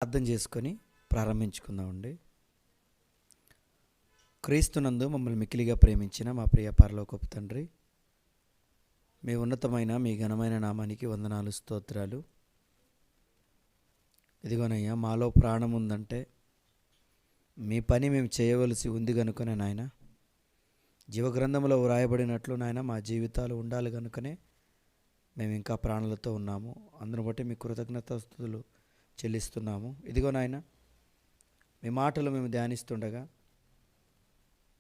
ప్రార్థన చేసుకొని ప్రారంభించుకుందామండి. క్రీస్తునందు మమ్మల్ని మిక్కిలిగా ప్రేమించిన మా ప్రియ పరలోకపు తండ్రి, మీ ఉన్నతమైన మీ ఘనమైన నామానికి వందనాలు, స్తోత్రాలు. ఇదిగోనయ్యా, మాలో ప్రాణం ఉందంటే మీ పని మేము చేయవలసి ఉంది కనుకనే నాయన, జీవగ్రంథంలో వ్రాయబడినట్లు నాయన మా జీవితాలు ఉండాలి కనుకనే మేము ఇంకా ప్రాణాలతో ఉన్నాము. అందును బట్టి మీ కృతజ్ఞతాస్తుతులు చెల్లిస్తున్నాము. ఇదిగో నాయన, మీ మాటలు మేము ధ్యానిస్తుండగా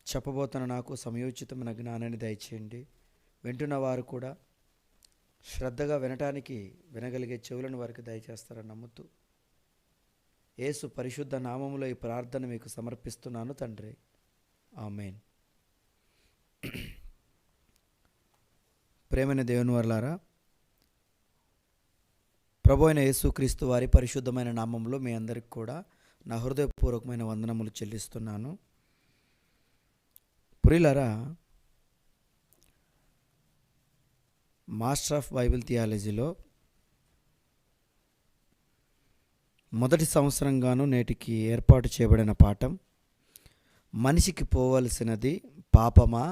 చెప్పబోతున్న నాకు సమయోచితమైన జ్ఞానాన్ని దయచేయండి. వింటున్న వారు కూడా శ్రద్ధగా వినగలిగే చెవులను వారికి దయచేస్తారని నమ్ముతూ యేసు పరిశుద్ధ నామములో ఈ ప్రార్థన మీకు సమర్పిస్తున్నాను తండ్రి, ఆమేన్. ప్రేమైన దేవుని వర్లారా, ప్రభు అయిన యేసుక్రీస్తు వారి పరిశుద్ధమైన నామంలో మీ అందరికి కూడా నా హృదయపూర్వకమైన వందనములు చెల్లిస్తున్నాను. ప్రియులారా, మాస్టర్ ఆఫ్ బైబిల్ థియాలజీలో మొదటి సంవత్సరంగాను నేటికి ఏర్పాటు చేయబడిన పాఠం మనిషికి పోవలసినది పాపమా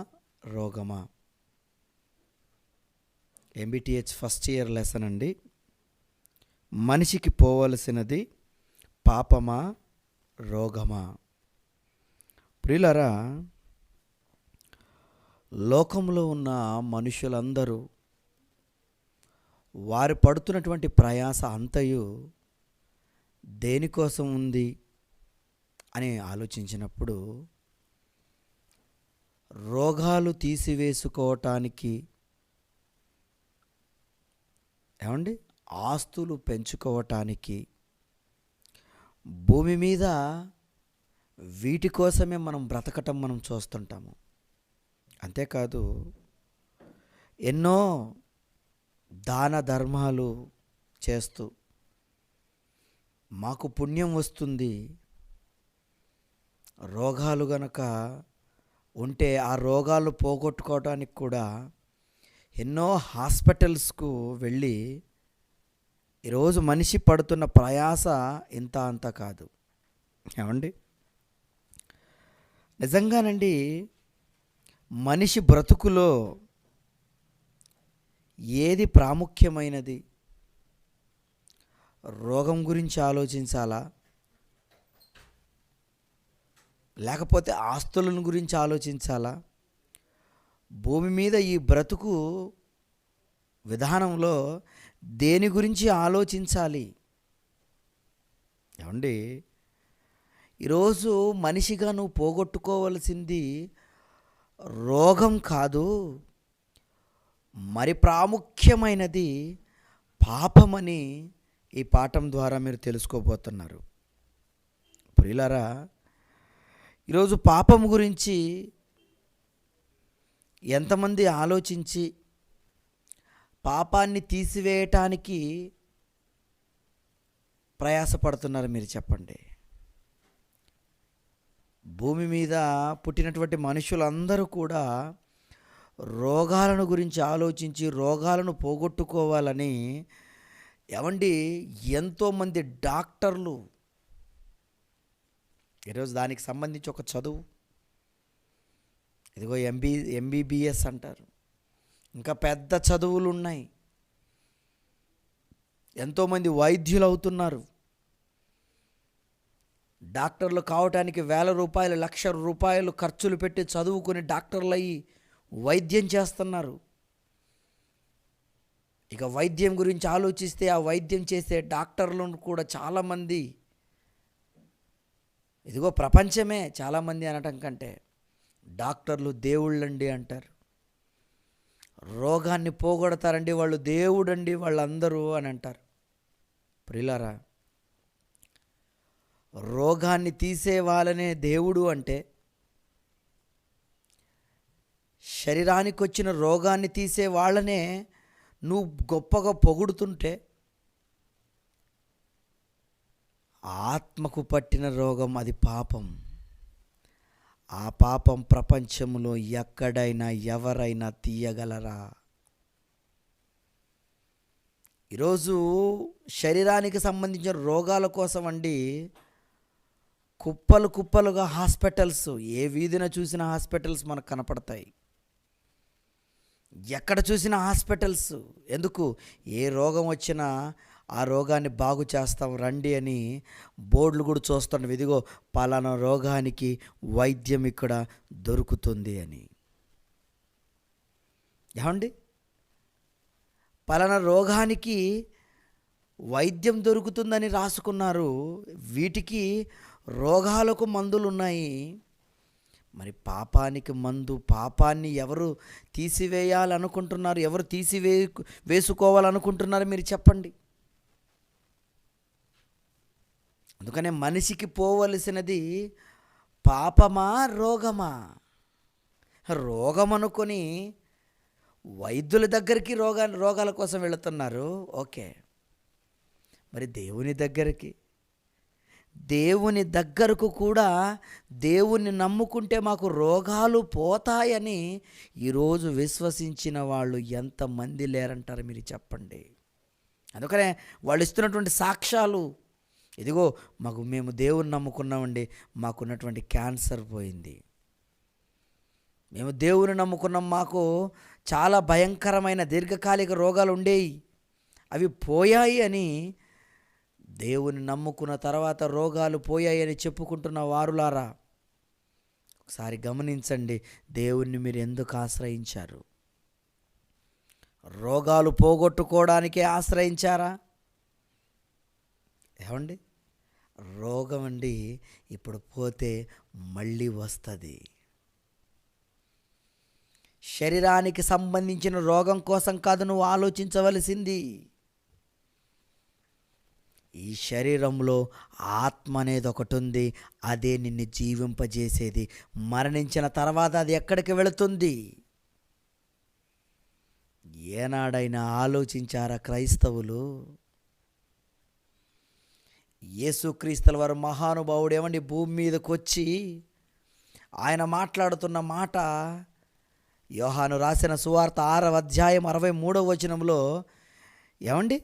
రోగమా. MBTH ఫస్ట్ ఇయర్ లెసన్ అండి. మనిషికి పోవలసినది పాపమా రోగమా. ప్రియులారా, లోకంలో ఉన్న మనుషులందరూ వారు పడుతున్నటువంటి ప్రయాస అంతయు దేనికోసం ఉంది అని ఆలోచించినప్పుడు రోగాలు తీసివేసుకోవటానికి, ఏమండి, ఆస్తులు పెంచుకోవటానికి, భూమి మీద వీటి కోసమే మనం బ్రతకటం మనం చూస్తుంటాము. అంతేకాదు, ఎన్నో దాన ధర్మాలు చేస్తూ మాకు పుణ్యం వస్తుంది, రోగాలు గనక ఉంటే ఆ రోగాలు పోగొట్టుకోవడానికి కూడా ఎన్నో హాస్పిటల్స్కు వెళ్ళి ఈరోజు మనిషి పడుతున్న ప్రయాస ఇంత అంత కాదు. ఏమండి, నిజంగానండి, మనిషి బ్రతుకులో ఏది ప్రాముఖ్యమైనది? రోగం గురించి ఆలోచించాలా, లేకపోతే ఆస్తులను గురించి ఆలోచించాలా? భూమి మీద ఈ బ్రతుకు విధానంలో దేని గురించి ఆలోచించాలి? ఏమండి, ఈరోజు మనిషిగా నువ్వు పోగొట్టుకోవలసింది రోగం కాదు, మరి ప్రాముఖ్యమైనది పాపమని ఈ పాఠం ద్వారా మీరు తెలుసుకోబోతున్నారు. ప్రియులారా, ఈరోజు పాపం గురించి ఎంతమంది ఆలోచించి పాపాన్ని తీసివేయటానికి ప్రయాసపడుతున్నారు మీరు చెప్పండి. భూమి మీద పుట్టినటువంటి మనుషులందరూ కూడా రోగాలను గురించి ఆలోచించి రోగాలను పోగొట్టుకోవాలని, ఏమండి, ఎంతోమంది డాక్టర్లు ఈరోజు దానికి సంబంధించి ఒక చదువు, ఇదిగో MBBS అంటారు, ఇంకా పెద్ద చదువులు ఉన్నాయి. ఎంతోమంది వైద్యులు అవుతున్నారు. డాక్టర్లు కావటానికి వేల రూపాయలు, లక్షల రూపాయలు ఖర్చులు పెట్టి చదువుకుని డాక్టర్లు అయ్యి వైద్యం చేస్తున్నారు. ఇక వైద్యం గురించి ఆలోచిస్తే ఆ వైద్యం చేసే డాక్టర్లను కూడా చాలామంది, ఇదిగో ప్రపంచమే చాలామంది అనటం కంటే డాక్టర్లు దేవుళ్ళండి అంటారు. రోగాన్ని పోగొడతారండి వాళ్ళు, దేవుడండి వాళ్ళందరూ అని అంటారు. ప్రియులారా, రోగాన్ని తీసేవాళ్ళనే దేవుడు అంటే, శరీరానికి వచ్చిన రోగాన్ని తీసే వాళ్ళనే నువ్వు గొప్పగా పొగుడుతుంటే, ఆత్మకు పట్టిన రోగం అది పాపం. ఆ పాపం ప్రపంచంలో ఎక్కడైనా ఎవరైనా తీయగలరా? ఈరోజు శరీరానికి సంబంధించిన రోగాల కోసం అండి కుప్పలు కుప్పలుగా హాస్పిటల్స్, ఏ వీధిన చూసిన హాస్పిటల్స్ మనకు కనపడతాయి. ఎక్కడ చూసినా హాస్పిటల్స్. ఎందుకు? ఏ రోగం వచ్చినా ఆ రోగాన్ని బాగు చేస్తాం రండి అని బోర్డులు కూడా చూస్తాం. ఇదిగో పలానా రోగానికి వైద్యం ఇక్కడ దొరుకుతుంది అని. ఏమండి, పలానా రోగానికి వైద్యం దొరుకుతుందని రాసుకున్నారు. వీటికి రోగాలకు మందులు ఉన్నాయి. మరి పాపానికి మందు, పాపాన్ని ఎవరు తీసివేయాలనుకుంటున్నారు? ఎవరు వేసుకోవాలనుకుంటున్నారు? మీరు చెప్పండి. అందుకనే మనిషికి పోవలసినది పాపమా రోగమా? రోగం అనుకొని వైద్యుల దగ్గరికి రోగాల కోసం వెళుతున్నారు. ఓకే, మరి దేవుని దగ్గరకు కూడా దేవుణ్ణి నమ్ముకుంటే మాకు రోగాలు పోతాయని ఈరోజు విశ్వసించిన వాళ్ళు ఎంతమంది లేరంటారు? మీరు చెప్పండి. అందుకనే వాళ్ళు ఇస్తున్నటువంటి సాక్ష్యాలు, ఇదిగో మేము దేవుణ్ణి నమ్ముకున్నామండి, మాకున్నటువంటి క్యాన్సర్ పోయింది. మేము దేవుని నమ్ముకున్నాం, మాకు చాలా భయంకరమైన దీర్ఘకాలిక రోగాలు ఉండేవి, అవి పోయాయి అని దేవుని నమ్ముకున్న తర్వాత రోగాలు పోయాయని చెప్పుకుంటున్న వారులారా, ఒకసారి గమనించండి. దేవుణ్ణి మీరు ఎందుకు ఆశ్రయించారు? రోగాలు పోగొట్టుకోవడానికే ఆశ్రయించారా? ఏమండి, రోగం అండి ఇప్పుడు పోతే మళ్ళీ వస్తుంది. శరీరానికి సంబంధించిన రోగం కోసం కాదు నువ్వు ఆలోచించవలసింది. ఈ శరీరంలో ఆత్మ అనేది ఒకటి ఉంది, అదే నిన్ను జీవింపజేసేది. మరణించిన తర్వాత అది ఎక్కడికి వెళుతుంది? ఏనాడైనా ఆలోచించారా క్రైస్తవులు? యేసుక్రీస్తుల వారు మహానుభావుడు ఏమండి భూమి మీదకి వచ్చి ఆయన మాట్లాడుతున్న మాట, యోహాను రాసిన సువార్త 6వ అధ్యాయం 63వ వచనంలో ఏమండి,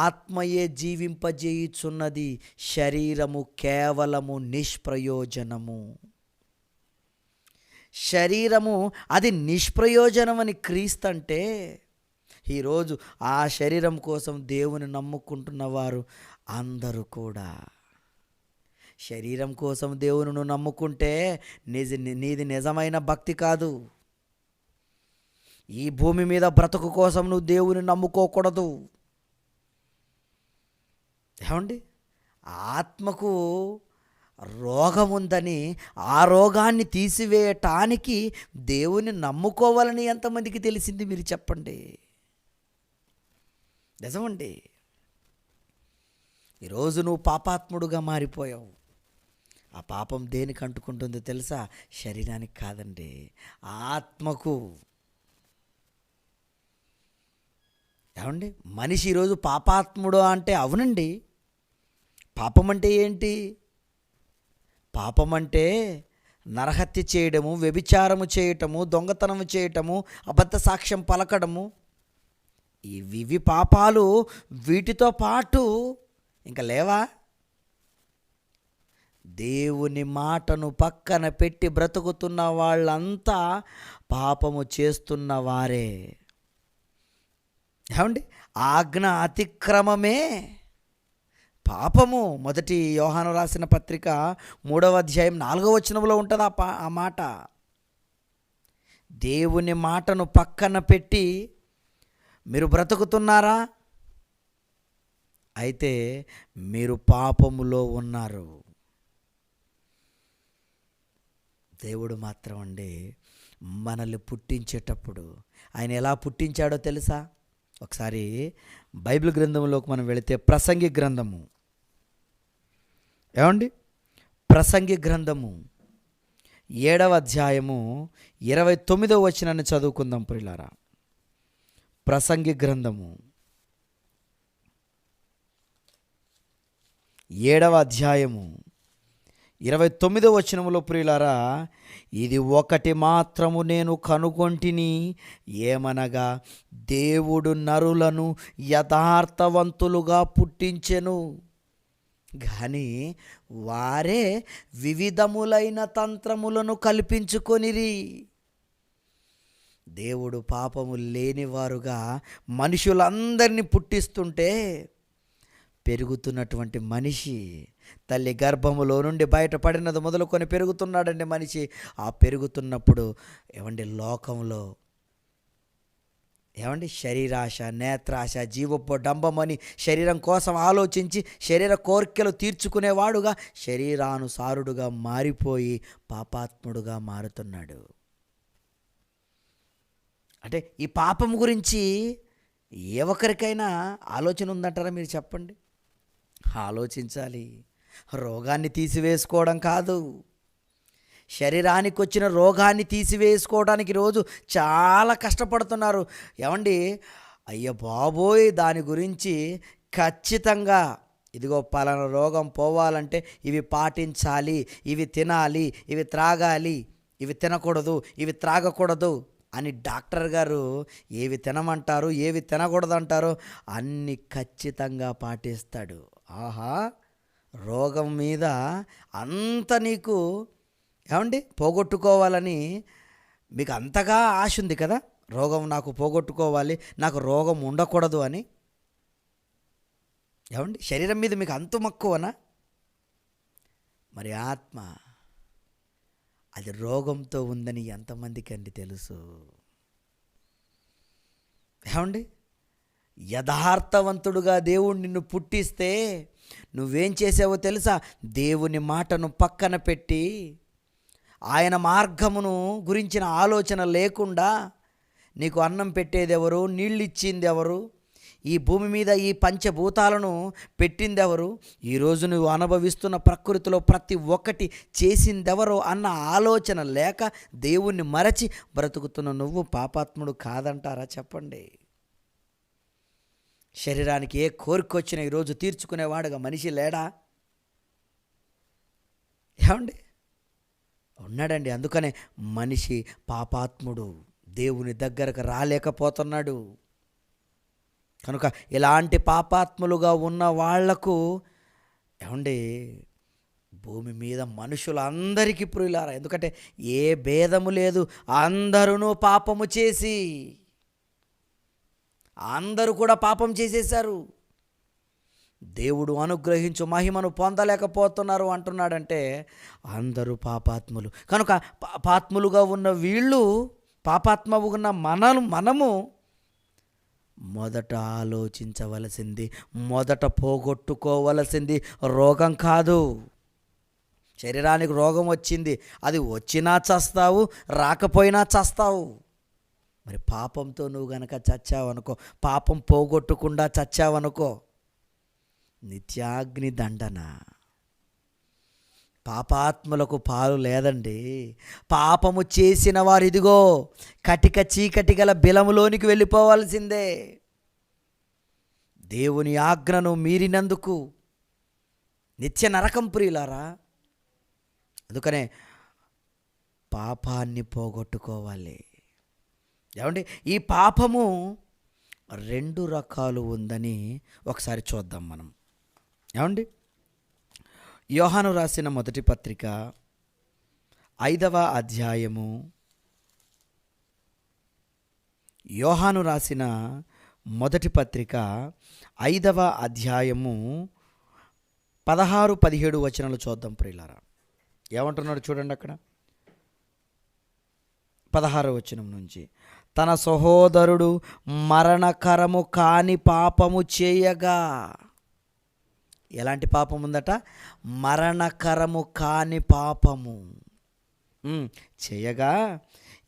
ఆత్మయే జీవింపజేయుచున్నది, శరీరము కేవలము నిష్ప్రయోజనము. శరీరము అది నిష్ప్రయోజనమని క్రీస్తు అంటే, ఈరోజు ఆ శరీరం కోసం దేవుని నమ్ముకుంటున్న వారు అందరూ కూడా, శరీరం కోసం దేవుని నమ్ముకుంటే నీది నిజమైన భక్తి కాదు. ఈ భూమి మీద బ్రతుకు కోసం నువ్వు దేవుని నమ్ముకోకూడదు. ఏమండి, ఆత్మకు రోగం ఉందని ఆ రోగాన్ని తీసివేయటానికి దేవుని నమ్ముకోవాలని ఎంతమందికి తెలిసింది? మీరు చెప్పండి. నిజమండి. ఈరోజు నువ్వు పాపాత్ముడుగా మారిపోయావు. ఆ పాపం దేనికి అంటుకుంటుందో తెలుసా? శరీరానికి కాదండి, ఆత్మకు. ఏమండి, మనిషి ఈరోజు పాపాత్ముడు అంటే అవునండి. పాపం అంటే ఏంటి? పాపం అంటే నరహత్య చేయడము, వ్యభిచారము చేయటము, దొంగతనము చేయటము, అబద్ధ సాక్ష్యం పలకడము, ఇవి పాపాలు. వీటితో పాటు ఇంకా లేవా? దేవుని మాటను పక్కన పెట్టి బ్రతుకుతున్న వాళ్ళంతా పాపము చేస్తున్న వారే. ఏమండి, ఆజ్ఞ అతిక్రమమే పాపము. మొదటి యోహాను రాసిన పత్రిక 3వ అధ్యాయం 4వ వచనంలో ఉంటుంది ఆ మాట. దేవుని మాటను పక్కన పెట్టి మీరు బ్రతుకుతున్నారా? అయితే మీరు పాపములో ఉన్నారు. దేవుడు మాత్రం అండి మనల్ని పుట్టించేటప్పుడు ఆయన ఎలా పుట్టించాడో తెలుసా? ఒకసారి బైబిల్ గ్రంథంలోకి మనం వెళితే ప్రసంగి గ్రంథము, ఏమండి, ప్రసంగి గ్రంథము 7వ అధ్యాయము 29వ వచనాన్ని చదువుకుందాం ప్రియులారా. ప్రసంగి గ్రంథము 7వ అధ్యాయము 29వ వచనములో ప్రియులారా, ఇది ఒకటి మాత్రము నేను కనుగొంటిని, ఏమనగా దేవుడు నరులను యథార్థవంతులుగా పుట్టించెను, కానీ వారే వివిధములైన తంత్రములను కల్పించుకొనిరి. దేవుడు పాపము లేనివారుగా మనుషులందరినీ పుట్టిస్తుంటే, పెరుగుతున్నటువంటి మనిషి తల్లి గర్భములో నుండి బయటపడినది మొదలుకొని పెరుగుతున్నాడండి మనిషి. ఆ పెరుగుతున్నప్పుడు లోకంలో శరీరాశ, నేత్రాశ, జీవపు డంబమని శరీరం కోసం ఆలోచించి శరీర కోరికలు తీర్చుకునేవాడుగా శరీరానుసారుడుగా మారిపోయి పాపాత్ముడుగా మారుతున్నాడు. అంటే ఈ పాపం గురించి ఏ ఒక్కరికైనా ఆలోచన ఉందంటారా మీరు చెప్పండి? ఆలోచించాలి. రోగాన్ని తీసివేసుకోవడం కాదు, శరీరానికి వచ్చిన రోగాన్ని తీసివేసుకోవడానికి రోజు చాలా కష్టపడుతున్నారు. అయ్య బాబోయ్, దాని గురించి ఖచ్చితంగా ఇదిగో పలానా రోగం పోవాలంటే ఇవి పాటించాలి, ఇవి తినాలి, ఇవి త్రాగాలి, ఇవి తినకూడదు, ఇవి త్రాగకూడదు అని డాక్టర్ గారు ఏవి తినమంటారు, ఏవి తినకూడదంటారో అన్ని ఖచ్చితంగా పాటిస్తాడు. ఆహా, రోగం మీద అంత నీకు పోగొట్టుకోవాలని మీకు అంతగా ఆశ ఉంది కదా, రోగం నాకు పోగొట్టుకోవాలి, నాకు రోగం ఉండకూడదు అని. శరీరం మీద మీకు అంత మక్కువనా? మరి ఆత్మ అది రోగంతో ఉందని ఎంతమందికి అండి తెలుసు? యథార్థవంతుడుగా దేవుడు నిన్ను పుట్టిస్తే నువ్వేం చేసావో తెలుసా? దేవుని మాటను పక్కన పెట్టి ఆయన మార్గమును గురించిన ఆలోచన లేకుండా నీకు అన్నం పెట్టేదెవరు, నీళ్ళు ఇచ్చింది ఎవరు, ఈ భూమి మీద ఈ పంచభూతాలను పెట్టిందెవరు, ఈరోజు నువ్వు అనుభవిస్తున్న ప్రకృతిలో ప్రతి ఒక్కటి చేసిందెవరో అన్న ఆలోచన లేక దేవుణ్ణి మరచి బ్రతుకుతున్న నువ్వు పాపాత్ముడు కాదంటారా చెప్పండి? శరీరానికి ఏ కోరిక వచ్చినా ఈరోజు తీర్చుకునేవాడుగా మనిషి లేడా? ఉన్నాడండి. అందుకనే మనిషి పాపాత్ముడు, దేవుని దగ్గరకు రాలేకపోతున్నాడు. కనుక ఇలాంటి పాపాత్ములుగా ఉన్న వాళ్లకు భూమి మీద మనుషులందరికీ ప్రియులారా, ఎందుకంటే ఏ భేదము లేదు, అందరూ పాపము చేసి అందరూ కూడా పాపం చేసేశారు, దేవుడు అనుగ్రహించు మహిమను పొందలేకపోతున్నారు అంటున్నాడంటే అందరూ పాపాత్ములు. కనుక పాపాత్ములుగా ఉన్న వీళ్ళు, పాపాత్మగా ఉన్న మనము మొదట ఆలోచించవలసింది, మొదట పోగొట్టుకోవలసింది రోగం కాదు. శరీరానికి రోగం వచ్చింది, అది వచ్చినా చస్తావు, రాకపోయినా చస్తావు. మరి పాపంతో నువ్వు గనక చచ్చావనుకో, పాపం పోగొట్టకుండా చచ్చావనుకో, నిత్యాగ్ని దండన. పాపాత్ములకు పాలు లేదండి. పాపము చేసిన వారు ఇదిగో కటిక చీకటి గల బిలములోనికి వెళ్ళిపోవాల్సిందే. దేవుని ఆజ్ఞను మీరినందుకు నిత్య నరకం ప్రియులారా. అందుకనే పాపాన్ని పోగొట్టుకోవాలి. ఈ పాపము 2 రకాలు ఉందని ఒకసారి చూద్దాం మనం. యోహాను రాసిన మొదటి పత్రిక 5వ అధ్యాయము, యోహాను రాసిన మొదటి పత్రిక 5వ అధ్యాయము 16-17 వచనాలు చూద్దాం ప్రియులారా. ఏమంటున్నాడు చూడండి అక్కడ. 16వ వచనం నుంచి, తన సహోదరుడు మరణకరము కాని పాపము చేయగా. ఎలాంటి పాపం ఉందట? మరణకరము కాని పాపము చేయగా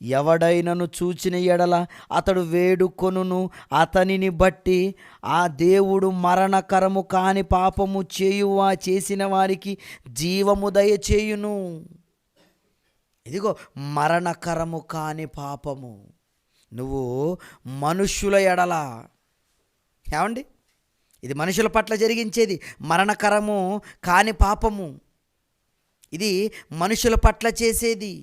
ఎవడైనను చూచిన ఎడల అతడు వేడుకొనును, అతనిని బట్టి ఆ దేవుడు మరణకరము కాని పాపము చేసిన వారికి జీవము దయచేయును. ఇదిగో మరణకరము కాని పాపము. నువ్వు మనుష్యుల ఎడల, ఇది మనుషుల పట్ల జరిగించేది మరణకరము కాని పాపము. ఇది మనుషుల పట్ల చేసేది.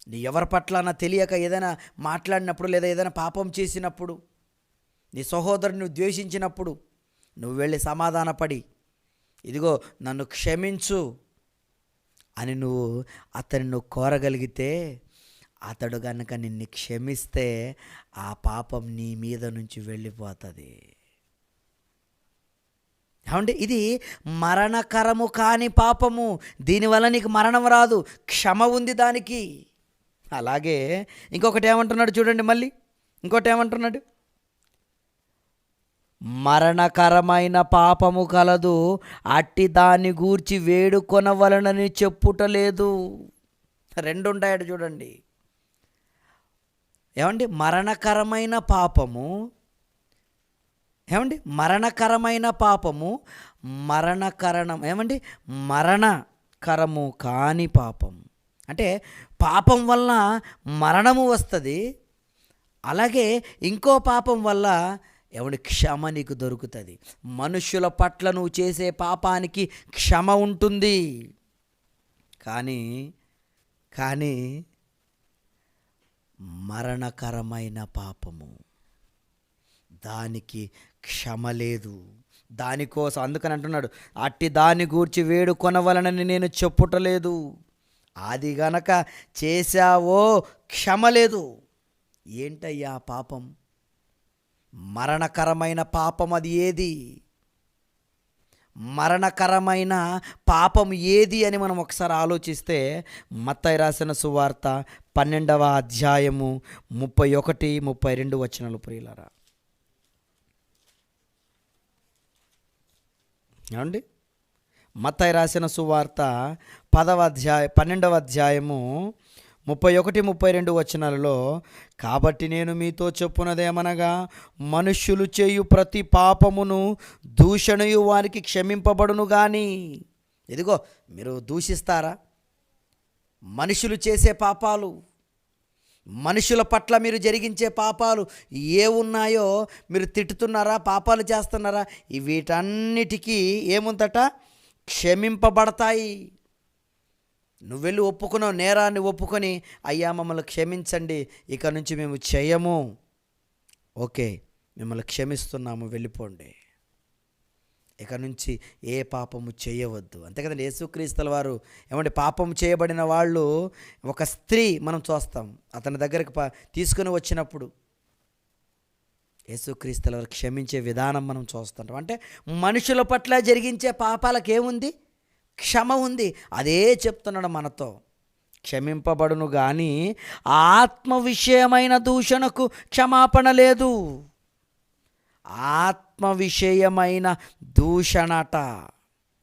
నీ ఎవరి పట్ల తెలియక ఏదైనా మాట్లాడినప్పుడు, లేదా ఏదైనా పాపం చేసినప్పుడు, నీ సహోదరుని నువ్వు ద్వేషించినప్పుడు నువ్వు వెళ్ళి సమాధానపడి, ఇదిగో నన్ను క్షమించు అని నువ్వు కోరగలిగితే, అతడు కనుక నిన్ను క్షమిస్తే ఆ పాపం నీ మీద నుంచి వెళ్ళిపోతుంది. ఏమండి, ఇది మరణకరము కాని పాపము. దీనివల్ల నీకు మరణం రాదు, క్షమ ఉంది దానికి. అలాగే ఇంకొకటి ఏమంటున్నాడు చూడండి, మళ్ళీ ఇంకోటి ఏమంటున్నాడు, మరణకరమైన పాపము కలదు, అట్టి దాన్ని గూర్చి వేడుకొనవలనని చెప్పుటలేదు. రెండు ఉంటాయట చూడండి. ఏమండి, మరణకరమైన పాపము, ఏమండి మరణకరమైన పాపము, మరణకరము కాని పాపం. అంటే పాపం వల్ల మరణము వస్తుంది, అలాగే ఇంకో పాపం వల్ల క్షమ నీకు దొరుకుతుంది. మనుష్యుల పట్ల నువ్వు చేసే పాపానికి క్షమ ఉంటుంది, కానీ మరణకరమైన పాపము, దానికి క్షమ లేదు. దానికోసం అందుకని అంటున్నాడు, అట్టి దాన్ని గూర్చి వేడుకొనవలనని నేను చెప్పుటలేదు. అది గనక చేశావో క్షమ లేదు. ఏంటయ్యా పాపం? మరణకరమైన పాపం అది ఏది? మరణకరమైన పాపం ఏది అని మనం ఒకసారి ఆలోచిస్తే, మత్తయి రాసిన సువార్త 12వ అధ్యాయము 31, 32 వచనాలు ప్రియులారా. ఏమండి, మత్తయి రాసిన సువార్త 12వ అధ్యాయము 31, 32 వచనాలలో, కాబట్టి నేను మీతో చెప్పున్నదేమనగా, మనుష్యులు చేయు ప్రతి పాపమును దూషణయు వారికి క్షమింపబడును గాని. ఇదిగో మీరు దూషిస్తారా? మనుషులు చేసే పాపాలు, మనుషుల పట్ల మీరు జరిగించే పాపాలు ఏ ఉన్నాయో మీరు తిట్టుతున్నారా, పాపాలు చేస్తున్నారా, వీటన్నిటికీ ఏముందట? క్షమింపబడతాయి. నువ్వెళ్ళి ఒప్పుకున్నావు, నేరాన్ని ఒప్పుకొని, అయ్యా మమ్మల్ని క్షమించండి, ఇక నుంచి మేము చేయము, ఓకే మిమ్మల్ని క్షమిస్తున్నాము, వెళ్ళిపోండి, ఇక నుంచి ఏ పాపము చేయవద్దు. అంతే కదండి. యేసుక్రీస్తుల వారు ఏమంటే పాపం చేయబడిన వాళ్ళు, ఒక స్త్రీ మనం చూస్తాం, అతని దగ్గరికి తీసుకుని వచ్చినప్పుడు యేసుక్రీస్తుల వారు క్షమించే విధానం మనం చూస్తుంటాం. అంటే మనుషుల పట్ల జరిగించే పాపాలకు ఏముంది? క్షమ ఉంది. అదే చెప్తున్నాడు మనతో, క్షమింపబడును కానీ ఆత్మ విషయమైన దూషణకు క్షమాపణ లేదు. ఆత్మ విషయమైన దూషణట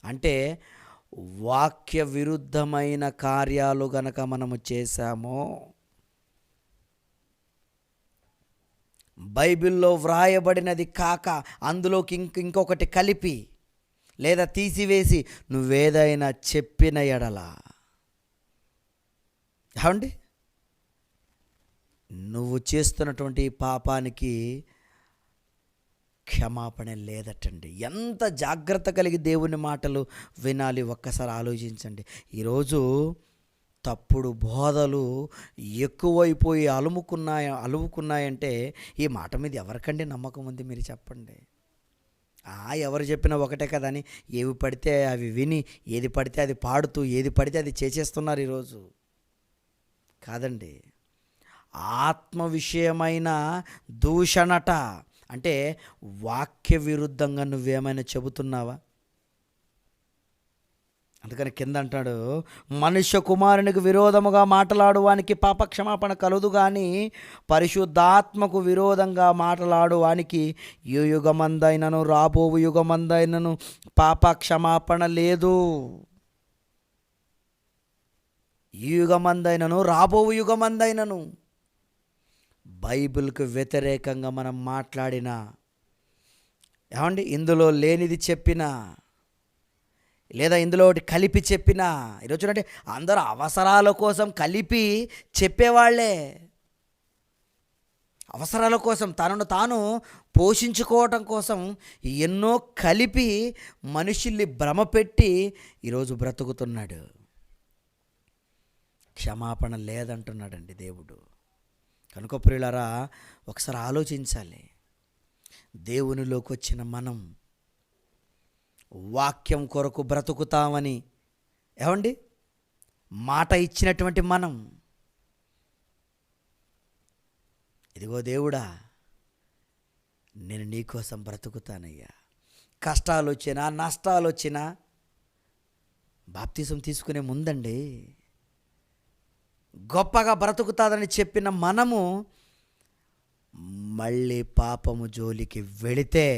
అంటే వాక్య విరుద్ధమైన కార్యాలు గనక మనము చేశామో, బైబిల్లో వ్రాయబడినది కాక అందులోకి ఇంకొకటి కలిపి లేదా తీసివేసి నువ్వేదైనా చెప్పిన ఎడల, ఏమండి నువ్వు చేస్తున్నటువంటి పాపానికి క్షమాపణ లేదటండి. ఎంత జాగ్రత్త కలిగి దేవుని మాటలు వినాలి ఒక్కసారి ఆలోచించండి. తప్పుడు బోధలు ఎక్కువైపోయి అలుముకున్నాయంటే ఈ మాట మీద ఎవరికండి నమ్మకం ఉంది? మీరు చెప్పండి. ఎవరు చెప్పినా ఒకటే కదా అని ఏవి పడితే అవి విని, ఏది పడితే అది పాడుతూ, ఏది పడితే అది చేసేస్తున్నారు ఈరోజు. కాదండి, ఆత్మ విషయమైన దూషణట అంటే వాక్య విరుద్ధంగా నువ్వేమైనా చెబుతున్నావా? అందుకని కింద అంటాడు, మనుష్య కుమారునికి విరోధముగా మాట్లాడువానికి పాప క్షమాపణ కలదు కానీ పరిశుద్ధాత్మకు విరోధంగా మాట్లాడువానికి ఈ యుగమందైనను రాబోవు యుగమందైనను పాప క్షమాపణ లేదు. ఈ యుగమందైనను రాబోవు యుగమందైనను బైబిల్కు వ్యతిరేకంగా మనం మాట్లాడినా, ఏమండి ఇందులో లేనిది చెప్పినా, లేదా ఇందులో ఒకటి కలిపి చెప్పినా, ఈరోజు చూడండి అందరూ అవసరాల కోసం కలిపి చెప్పేవాళ్లే. అవసరాల కోసం తనను తాను పోషించుకోవటం కోసం ఎన్నో కలిపి మనుషుల్ని భ్రమపెట్టి ఈరోజు బ్రతుకుతున్నాడు. క్షమాపణ లేదంటున్నాడండి దేవుడు. కనుక ప్రియులారా, ఒకసారి ఆలోచించాలి. దేవునిలోకి వచ్చిన మనం వాక్యం కొరకు బ్రతుకుతామని ఏమండి మాట ఇచ్చినటువంటి మనం, ఇదిగో దేవుడా నేను నీకోసం బ్రతుకుతానయ్యా, కష్టాలు వచ్చినా నష్టాలు వచ్చినా, బాప్తిసం తీసుకునే ముందండి గొప్పగా బ్రతుకుతాదని చెప్పిన మనము మళ్ళీ పాపము జోలికి వెళితే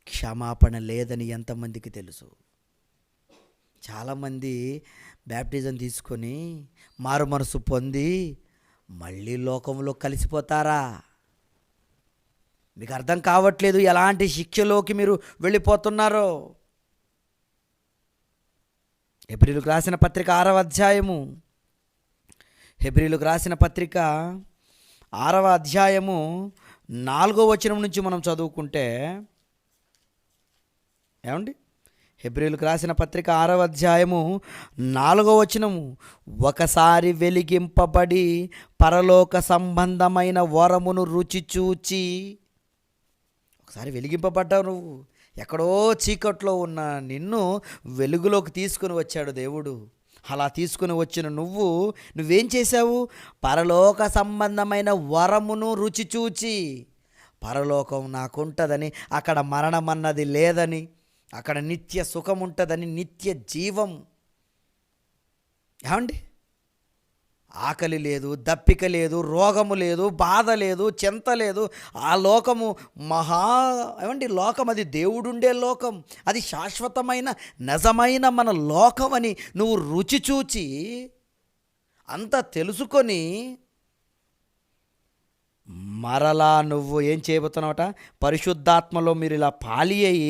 క్షమాపణ లేదని ఎంతమందికి తెలుసు? చాలామంది బ్యాప్టిజం తీసుకొని మారు మనసు పొంది మళ్ళీ లోకంలో కలిసిపోతారా? మీకు అర్థం కావట్లేదు ఎలాంటి శిక్షలోకి మీరు వెళ్ళిపోతున్నారో. హెబ్రీయులకు రాసిన పత్రిక 6వ అధ్యాయము, హెబ్రీయులకు రాసిన పత్రిక 6వ అధ్యాయము 4వ వచనం నుంచి మనం చదువుకుంటే, ఏమండి హెబ్రీయులకు రాసిన పత్రిక 6వ అధ్యాయము 4వ వచనము, ఒకసారి వెలిగింపబడి పరలోక సంబంధమైన వరమును రుచి చూచి. ఒకసారి వెలిగింపబడ్డావు నువ్వు, ఎక్కడో చీకట్లో ఉన్న నిన్ను వెలుగులోకి తీసుకుని వచ్చాడు దేవుడు. అలా తీసుకుని వచ్చిన నువ్వేం చేశావు? పరలోక సంబంధమైన వరమును రుచి చూచి, పరలోకం నాకుంటుందని, అక్కడ మరణం అన్నది లేదని, అక్కడ నిత్య సుఖం ఉంటుందని, నిత్య జీవం. ఏమండి ఆకలి లేదు, దప్పిక లేదు, రోగము లేదు, బాధ లేదు, చింత లేదు. ఆ లోకము ఏమండి లోకం అది దేవుడుండే లోకం, అది శాశ్వతమైన నిజమైన మన లోకం అని నువ్వు రుచి చూచి అంతా తెలుసుకొని మరలా నువ్వు ఏం చేయబోతున్నావట? పరిశుద్ధాత్మలో మీరు ఇలా పాలి అయి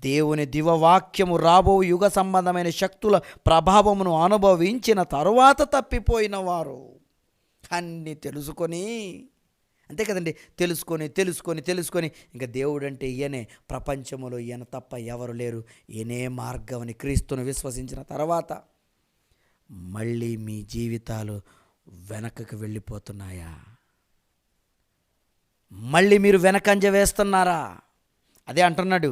దేవుని దివ్యవాక్యము రాబో యుగ సంబంధమైన శక్తుల ప్రభావమును అనుభవించిన తరువాత తప్పిపోయిన వారు అన్నీ తెలుసుకొని, అంతే కదండి, తెలుసుకొని ఇంకా దేవుడు అంటే ఈయనే, ప్రపంచంలో ఈయన తప్ప ఎవరు లేరు, ఈయనే మార్గం అని క్రీస్తును విశ్వసించిన తర్వాత మళ్ళీ మీ జీవితాలు వెనకకు వెళ్ళిపోతున్నాయా? మళ్ళీ మీరు వెనకంజ వేస్తున్నారా? అదే అంటున్నాడు.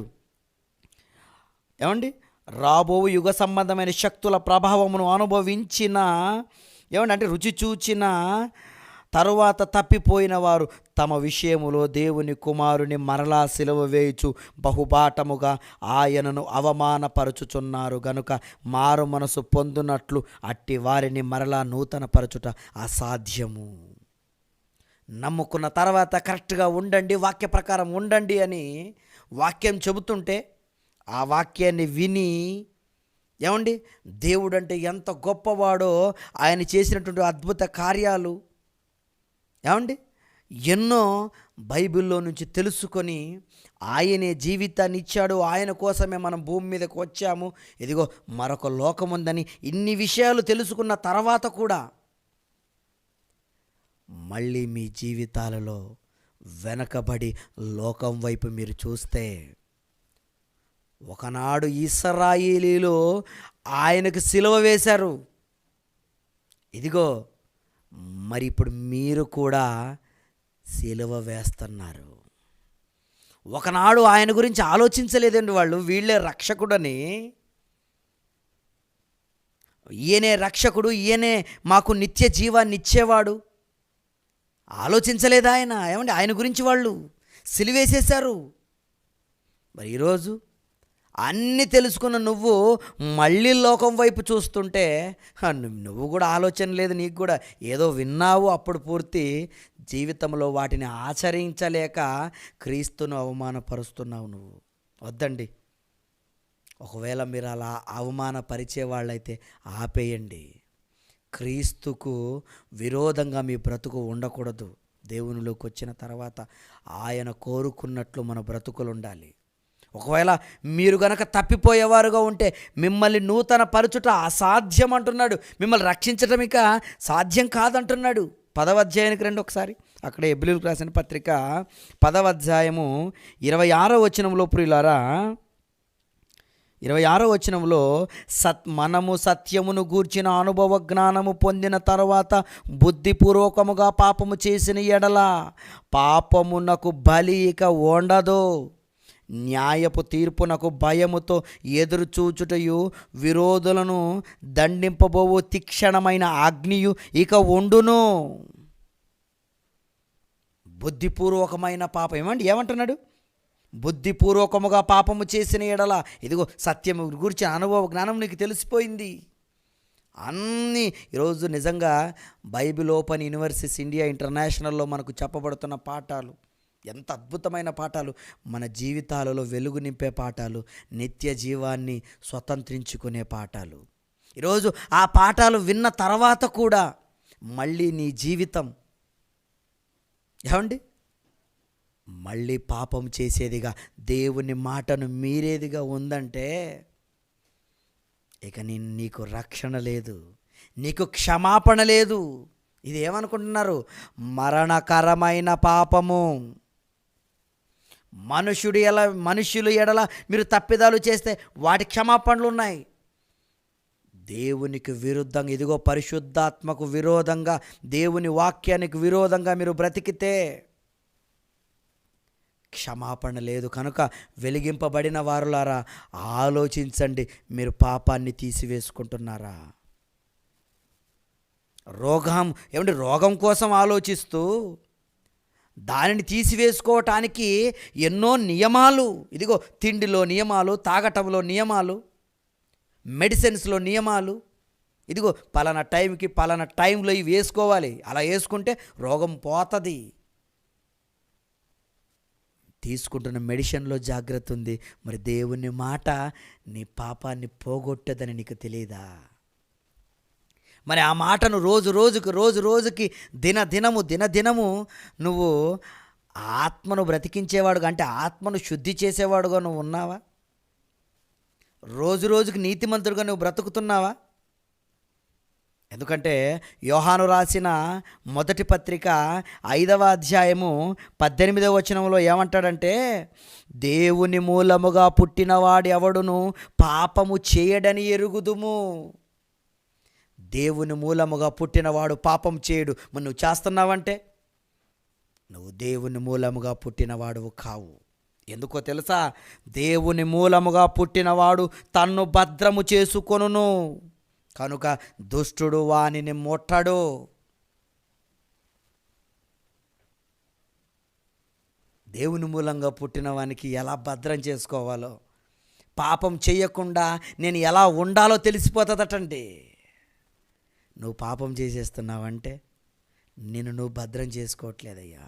ఏమండి రాబో యుగ సంబంధమైన శక్తుల ప్రభావమును అనుభవించిన, ఏమండి అంటే రుచి చూచిన తరువాత తప్పిపోయిన వారు తమ విషయములో దేవుని కుమారుని మరలా సిలువ వేయుచు బహుబాటముగా ఆయనను అవమానపరచుచున్నారు గనుక మారు మనసు పొందునట్లు అట్టి వారిని మరలా నూతన పరచుట అసాధ్యము. నమ్ముకున్న తర్వాత కరెక్ట్గా ఉండండి, వాక్య ప్రకారం ఉండండి అని వాక్యం చెబుతుంటే ఆ వాక్యాన్ని విని, ఏమండి దేవుడు అంటే ఎంత గొప్పవాడో, ఆయన చేసినటువంటి అద్భుత కార్యాలు ఏమండి ఎన్నో బైబిల్లో నుంచి తెలుసుకొని ఆయనే జీవితాన్ని ఇచ్చాడు, ఆయన కోసమే మనం భూమి మీదకి వచ్చాము, ఇదిగో మరొక లోకం ఉందని ఇన్ని విషయాలు తెలుసుకున్న తర్వాత కూడా మళ్ళీ మీ జీవితాలలో వెనకబడి లోకం వైపు మీరు చూస్తే, ఒకనాడు ఇశ్రాయేలీలు ఆయనకు సిలువ వేశారు, ఇదిగో మరి ఇప్పుడు మీరు కూడా సిలువ వేస్తున్నారు. ఒకనాడు ఆయన గురించి ఆలోచించలేదండి వాళ్ళు, వీళ్ళే రక్షకుడని, ఈయనే రక్షకుడు, ఈయనే మాకు నిత్య జీవాన్ని ఇచ్చేవాడు ఆలోచించలేదు ఆయన. ఏమండి ఆయన గురించి వాళ్ళు సిలువేసేశారు. మరి ఈరోజు అన్నీ తెలుసుకున్న నువ్వు మళ్ళీ లోకం వైపు చూస్తుంటే నువ్వు కూడా ఆలోచన లేదు, నీకు కూడా ఏదో విన్నావు, అప్పుడు పూర్తి జీవితంలో వాటిని ఆచరించలేక క్రీస్తును అవమానపరుస్తున్నావు నువ్వు. వద్దండి, ఒకవేళ మీరు అలా అవమానపరిచే వాళ్ళైతే ఆపేయండి. క్రీస్తుకు విరోధంగా మీ బ్రతుకు ఉండకూడదు. దేవునిలోకి వచ్చిన తర్వాత ఆయన కోరుకున్నట్లు మన బ్రతుకులు ఉండాలి. ఒకవేళ మీరు గనక తప్పిపోయేవారుగా ఉంటే మిమ్మల్ని నూతన పరచుట అసాధ్యం అంటున్నాడు, మిమ్మల్ని రక్షించటం ఇక సాధ్యం కాదంటున్నాడు. 10వ అధ్యాయానికి రండి ఒకసారి. అక్కడ హెబ్రీయులకు రాసిన పత్రిక 10వ అధ్యాయము 26వ వచనంలో ప్రియులారా, 26వ వచనంలో, మనము సత్యమును గూర్చిన అనుభవ జ్ఞానము పొందిన తర్వాత బుద్ధిపూర్వకముగా పాపము చేసిన ఎడల పాపమునకు బలి ఇక ఉండదు. న్యాయపు తీర్పునకు భయముతో ఎదురుచూచుటయు విరోధులను దండింపబోవు తీక్షణమైన అగ్నియు ఇక ఉండును. బుద్ధిపూర్వకమైన పాపం ఏమంటున్నాడు? బుద్ధిపూర్వకముగా పాపము చేసిన ఎడల, ఇదిగో సత్యము గురించి అనుభవ జ్ఞానం నీకు తెలిసిపోయింది. అన్నీ ఈరోజు నిజంగా బైబిల్ ఓపెన్ యూనివర్సిటీస్ ఇండియా ఇంటర్నేషనల్లో మనకు చెప్పబడుతున్న పాఠాలు ఎంత అద్భుతమైన పాఠాలు, మన జీవితాలలో వెలుగు నింపే పాఠాలు, నిత్య జీవాన్ని స్వతంత్రించుకునే పాఠాలు. ఈరోజు ఆ పాఠాలు విన్న తర్వాత కూడా మళ్ళీ నీ జీవితం మళ్ళీ పాపం చేసేదిగా, దేవుని మాటను మీరేదిగా ఉందంటే ఇక నీకు రక్షణ లేదు, నీకు క్షమాపణ లేదు. ఇది ఏమనుకుంటున్నారు? మరణకరమైన పాపము. మనుషులు ఎడల మీరు తప్పిదాలు చేస్తే వాటి క్షమాపణలు ఉన్నాయి. దేవునికి విరుద్ధంగా, ఇదిగో పరిశుద్ధాత్మకు విరోధంగా, దేవుని వాక్యానికి విరోధంగా మీరు బ్రతికితే క్షమాపణ లేదు. కనుక వెలిగింపబడిన వారులారా ఆలోచించండి, మీరు పాపాన్ని తీసివేసుకుంటున్నారా? రోగం కోసం ఆలోచిస్తూ దానిని తీసివేసుకోవటానికి ఎన్నో నియమాలు, ఇదిగో తిండిలో నియమాలు, తాగటంలో నియమాలు, మెడిసిన్స్లో నియమాలు, ఇదిగో పలానా టైంకి పలానా టైంలో ఇవి వేసుకోవాలి, అలా వేసుకుంటే రోగం పోతుంది. తీసుకుంటున్న మెడిసిన్లో జాగ్రత్త ఉంది, మరి దేవుని మాట నీ పాపాన్ని పోగొట్టదని నీకు తెలియదా? మరి ఆ మాటను రోజు రోజుకి దినదినము నువ్వు ఆత్మను బ్రతికించేవాడుగా, అంటే ఆత్మను శుద్ధి చేసేవాడుగా నువ్వు ఉన్నావా? రోజుకి నీతిమంతుడుగా నువ్వు బ్రతుకుతున్నావా? ఎందుకంటే యోహాను రాసిన మొదటి పత్రిక 5వ అధ్యాయము 18వ వచనంలో ఏమంటాడంటే, దేవుని మూలముగా పుట్టినవాడు ఎవడును పాపము చేయడని ఎరుగుదుము. దేవుని మూలముగా పుట్టినవాడు పాపం చేయడు. మరి నువ్వు చేస్తున్నావంటే నువ్వు దేవుని మూలముగా పుట్టినవాడువు కావు. ఎందుకో తెలుసా? దేవుని మూలముగా పుట్టినవాడు తన్ను భద్రము చేసుకొనును, కనుక దుష్టుడు వానిని ముట్టడు. దేవుని మూలంగా పుట్టిన వానికి ఎలా భద్రం చేసుకోవాలో, పాపం చేయకుండా నేను ఎలా ఉండాలో తెలిసిపోతుందటండి. నువ్వు పాపం చేసేస్తున్నావంటే నువ్వు భద్రం చేసుకోవట్లేదయ్యా.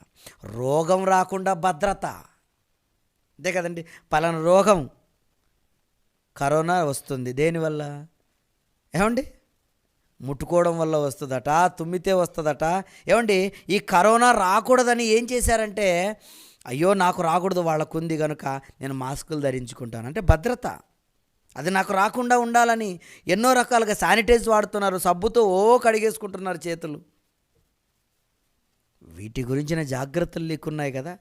రోగం రాకుండా భద్రత, అంతే కదండి. పలానా రోగం కరోనా వస్తుంది, దేనివల్ల? ముట్టుకోవడం వల్ల వస్తుందట, తుమ్మితే వస్తుందట. ఈ కరోనా రాకూడదని ఏం చేశారంటే, అయ్యో నాకు రాకూడదు, వాళ్ళకుంది కనుక నేను మాస్కులు ధరించుకుంటాను అంటే భద్రత. అది నాకు రాకుండా ఉండాలని ఎన్నో రకాలుగా శానిటైజ్ వాడుతున్నారు, సబ్బుతో కడిగేసుకుంటున్నారు చేతులు. వీటి గురించిన జాగ్రత్తలు నీకున్నాయి కదా.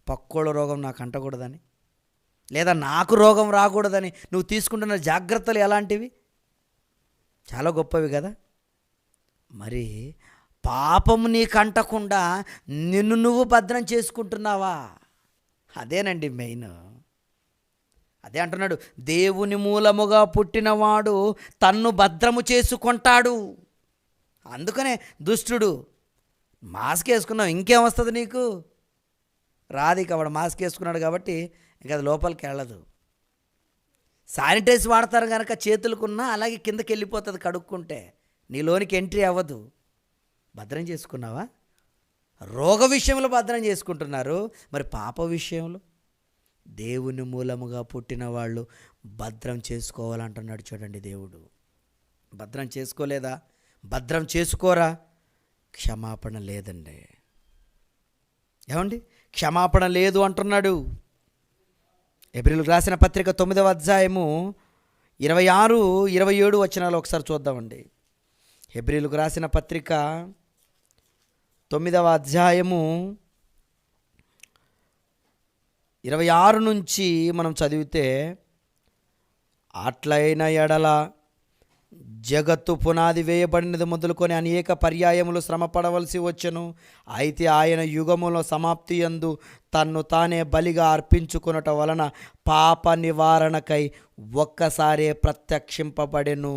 పక్కోళ్ళ రోగం నాకు అంటకూడదని, లేదా నాకు రోగం రాకూడదని నువ్వు తీసుకుంటున్న జాగ్రత్తలు ఎలాంటివి? చాలా గొప్పవి కదా. మరి పాపము నీకు అంటకుండా నిన్ను నువ్వు భద్రం చేసుకుంటున్నావా? అదేనండి మెయిన్. అదే అంటున్నాడు, దేవుని మూలముగా పుట్టినవాడు తన్ను భద్రము చేసుకుంటాడు. అందుకనే దుష్టుడు మాస్క్ వేసుకున్నావు, ఇంకేం వస్తుంది నీకు? రాదు. ఇక వాడు మాస్క్ వేసుకున్నాడు కాబట్టి ఇంకా అది లోపలికి వెళ్ళదు. శానిటైజ్ వాడతారు కనుక చేతులకున్నా అలాగే కిందకి వెళ్ళిపోతుంది, కడుక్కుంటే నీలోనికి ఎంట్రీ అవ్వదు. భద్రం చేసుకున్నావా? రోగ విషయంలో భద్రం చేసుకుంటున్నారు, మరి పాప విషయంలో దేవుని మూలముగా పుట్టిన వాళ్ళు భద్రం చేసుకోవాలంటున్నాడు. చూడండి, దేవుడు భద్రం చేసుకోలేదా? భద్రం చేసుకోరా? క్షమాపణ లేదండి. క్షమాపణ లేదు అంటున్నాడు. హెబ్రీయులకు రాసిన పత్రిక 9వ అధ్యాయము 26, 27 వచనాలు ఒకసారి చూద్దామండి. హెబ్రీయులకు రాసిన పత్రిక 9వ అధ్యాయము 26 నుంచి మనం చదివితే అట్లైన ఎడల జగత్తు పునాది వేయబడినది మొదలుకొని అనేక పర్యాయములు శ్రమ పడవలసి వచ్చెను. అయితే ఆయన యుగముల సమాప్తి యందు తన్ను తానే బలిగా అర్పించుకొనుట వలన పాప నివారణకై ఒక్కసారే ప్రత్యక్షింపబడెను.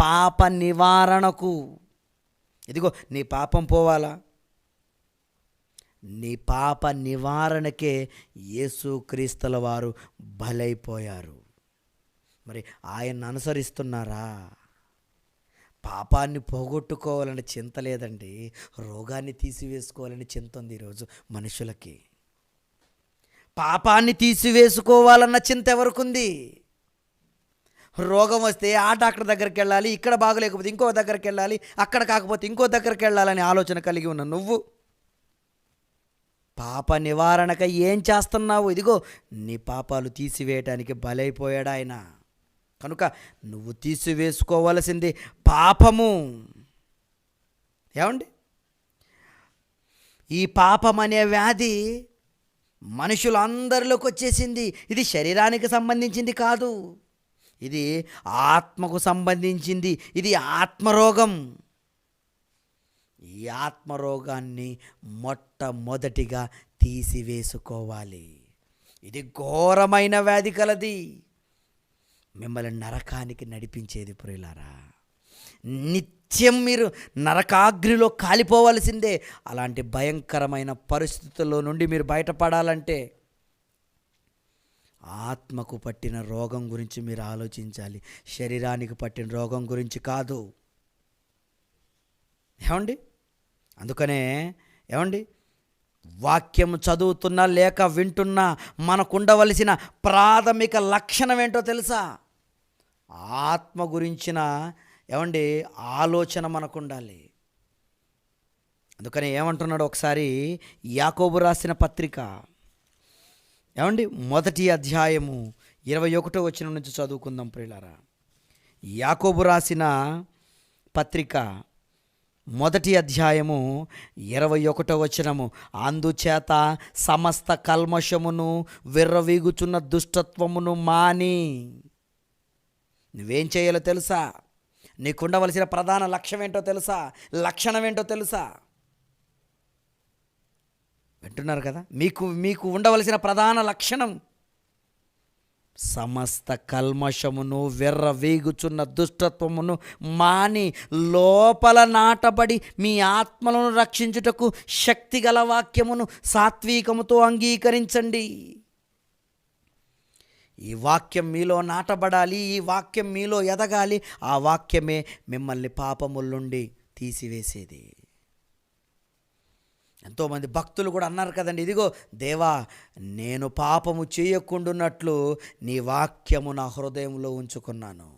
పాప నివారణకు, ఇదిగో నీ పాపం పోవాలా, నీ పాప నివారణకే యేసుక్రీస్తుల వారు బలైపోయారు. మరి ఆయన్ని అనుసరిస్తున్నారా? పాపాన్ని పోగొట్టుకోవాలని చింత లేదండి, రోగాన్ని తీసివేసుకోవాలని చింత ఉంది ఈరోజు మనుషులకి. పాపాన్ని తీసివేసుకోవాలన్న చింత ఎవరికుంది? రోగం వస్తే ఆ డాక్టర్ దగ్గరికి వెళ్ళాలి, ఇక్కడ బాగలేకపోతే ఇంకో దగ్గరికి వెళ్ళాలి, అక్కడ కాకపోతే ఇంకో దగ్గరికి వెళ్ళాలని ఆలోచన కలిగి ఉన్న నువ్వు పాప నివారణక ఏం చేస్తున్నావు? ఇదిగో నీ పాపాలు తీసివేయటానికి బలైపోయాడు ఆయన. కనుక నువ్వు తీసివేసుకోవలసింది పాపము. ఏమండి, ఈ పాపం అనే వ్యాధి మనుషులందరిలోకి వచ్చేసింది. ఇది శరీరానికి సంబంధించింది కాదు, ఇది ఆత్మకు సంబంధించింది. ఇది ఆత్మరోగం. ఈ ఆత్మరోగాన్ని మొట్టమొదటిగా తీసివేసుకోవాలి. ఇది ఘోరమైన వ్యాధి కలది, మిమ్మల్ని నరకానికి నడిపించేది. ప్రియులారా, నిత్యం మీరు నరకాగ్నిలో కాలిపోవలసిందే. అలాంటి భయంకరమైన పరిస్థితుల్లో నుండి మీరు బయటపడాలంటే ఆత్మకు పట్టిన రోగం గురించి మీరు ఆలోచించాలి, శరీరానికి పట్టిన రోగం గురించి కాదు. ఏమండి, అందుకనే ఏమండి, వాక్యం చదువుతున్నా లేక వింటున్నా మనకుండవలసిన ప్రాథమిక లక్షణం ఏంటో తెలుసా? ఆత్మ గురించిన ఏమండి ఆలోచన మనకు ఉండాలి. అందుకని ఏమంటున్నాడు ఒకసారి యాకోబు రాసిన పత్రిక, ఏమండి, 1వ అధ్యాయము 21వ వచనం నుంచి చదువుకుందాం ప్రియులారా. యాకోబు రాసిన పత్రిక 1వ అధ్యాయము 21వ వచనము. అందుచేత సమస్త కల్మషమును విర్రవీగుచున్న దుష్టత్వమును మాని. నువ్వేం చేయాలో తెలుసా? నీకుండవలసిన ప్రధాన లక్ష్యం ఏంటో తెలుసా? లక్షణం ఏంటో తెలుసా? వింటున్నారు కదా? మీకు ఉండవలసిన ప్రధాన లక్షణం సమస్త కల్మషమును విర్రవీగుచున్న దుష్టత్వమును మాని లోపల నాటబడి మీ ఆత్మలను రక్షించుటకు శక్తిగల వాక్యమును సాత్వికముతో అంగీకరించండి. ఈ వాక్యం మీలో నాటబడాలి, ఈ వాక్యం మీలో ఎదగాలి. ఆ వాక్యమే మిమ్మల్ని పాపముల నుండి తీసివేసేది. ఎంతోమంది భక్తులు కూడా అన్నారు కదండి, ఇదిగో దేవా, నేను పాపము చేయకుండాన్నట్లు నీ వాక్యము నా హృదయంలో ఉంచుకున్నాను.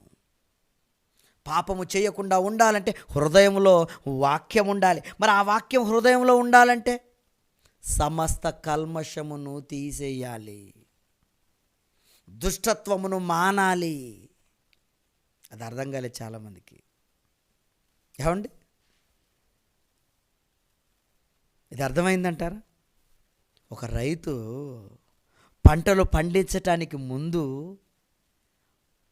పాపము చేయకుండా ఉండాలంటే హృదయంలో వాక్యం ఉండాలి. మరి ఆ వాక్యం హృదయంలో ఉండాలంటే సమస్త కల్మషమును తీసేయాలి, దుష్టత్వమును మానాలి. అది అర్థం కాలేదు చాలామందికి. ఏమండి, ఇది అర్థమైందంటారా? ఒక రైతు పంటలు పండించటానికి ముందు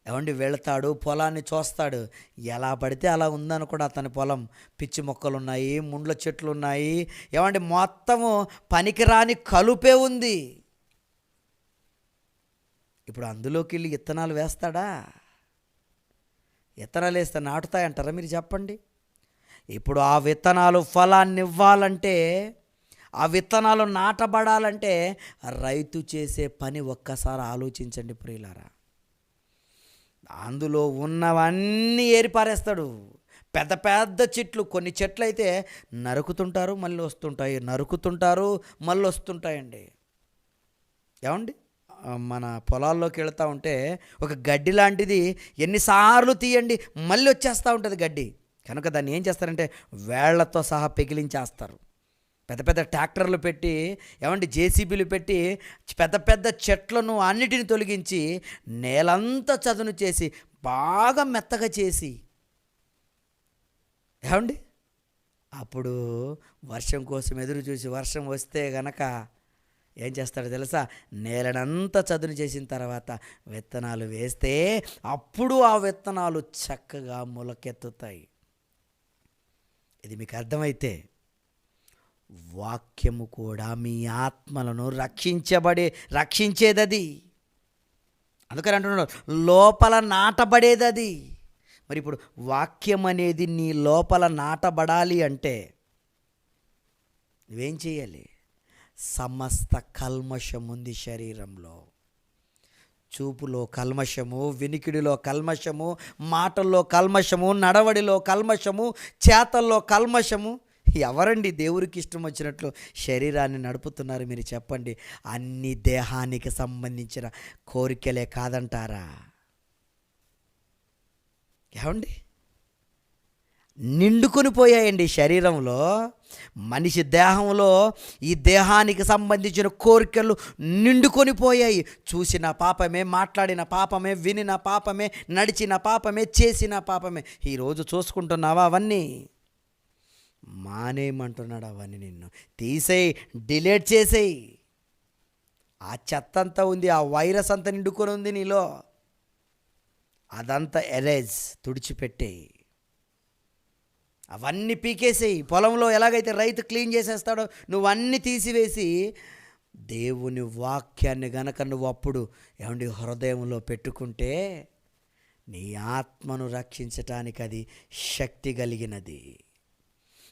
ఏమండి వెళతాడు, పొలాన్ని చూస్తాడు. ఎలా పడితే అలా ఉందనుకోండి అతని పొలం. పిచ్చి మొక్కలు ఉన్నాయి, ముండ్ల చెట్లు ఉన్నాయి, ఏమండి మొత్తము పనికిరాని కలుపే ఉంది. ఇప్పుడు అందులోకి వెళ్ళి విత్తనాలు వేస్తాడా? విత్తనాలు వేస్తే నాటుతాయంటారా? మీరు చెప్పండి. ఇప్పుడు ఆ విత్తనాలు ఫలాన్ని ఇవ్వాలంటే, ఆ విత్తనాలు నాటబడాలంటే రైతు చేసే పని ఒక్కసారి ఆలోచించండి ప్రియులారా. అందులో ఉన్నవన్నీ ఏరిపారేస్తాడు. పెద్ద పెద్ద చెట్లు, కొన్ని చెట్లు అయితే నరుకుతుంటారు మళ్ళీ వస్తుంటాయి, నరుకుతుంటారు మళ్ళీ వస్తుంటాయండి. ఏమండి, మన పొలాల్లోకి వెళ్తూ ఉంటే ఒక గడ్డి లాంటిది ఎన్నిసార్లు తీయండి మళ్ళీ వచ్చేస్తూ ఉంటుంది గడ్డి. కనుక దాన్ని ఏం చేస్తారంటే వేళ్లతో సహా పెకిలించేస్తారు. పెద్ద పెద్ద ట్రాక్టర్లు పెట్టి, ఏమంటే జేసీబీలు పెట్టి పెద్ద పెద్ద చెట్లను అన్నిటిని తొలగించి నేలంతా చదును చేసి బాగా మెత్తగా చేసి, ఏమండి అప్పుడు వర్షం కోసం ఎదురు చూసి వర్షం వస్తే గనక ఏం చేస్తాడో తెలుసా? నేలనంతా చదును చేసిన తర్వాత విత్తనాలు వేస్తే అప్పుడు ఆ విత్తనాలు చక్కగా మొలకెత్తుతాయి. ఇది మీకు అర్థమైతే వాక్యము కూడా మీ ఆత్మలను రక్షించేదది. అందుకని అంటున్నాడు లోపల నాటబడేదది. మరి ఇప్పుడు వాక్యం అనేది నీ లోపల నాటబడాలి అంటే నువ్వేం చేయాలి? సమస్త కల్మషం ఉంది శరీరంలో. చూపులో కల్మషము, వినికిడిలో కల్మషము, మాటల్లో కల్మషము, నడవడిలో కల్మషము, చేతల్లో కల్మషము. ఎవరండి దేవుడికి ఇష్టం వచ్చినట్లు శరీరాన్ని నడుపుతున్నారు మీరు చెప్పండి? అన్ని దేహానికి సంబంధించిన కోరికలే కాదంటారా? ఏమండి? నిండుకొని పోయాయండి శరీరంలో. మనిషి దేహంలో ఈ దేహానికి సంబంధించిన కోరికలు నిండుకొని పోయాయి. చూసిన పాపమే, మాట్లాడిన పాపమే, వినిన పాపమే, నడిచిన పాపమే, చేసిన పాపమే. ఈరోజు చూసుకుంటున్నావా? అవన్నీ మానేయమంటున్నాడు. అవన్నీ నిన్ను తీసేయి, డిలీట్ చేసేయి. ఆ చెత్త అంతా ఉంది, ఆ వైరస్ అంతా నిండుకొని ఉంది నీలో. అదంతా ఎరేజ్, తుడిచిపెట్టేయి. అవన్నీ పీకేసేయి. పొలంలో ఎలాగైతే రైతు క్లీన్ చేసేస్తాడో నువ్వన్నీ తీసివేసి దేవుని వాక్యాన్ని గనక నువ్వు అప్పుడు ఏమండి హృదయంలో పెట్టుకుంటే నీ ఆత్మను రక్షించటానికి అది శక్తి కలిగినది.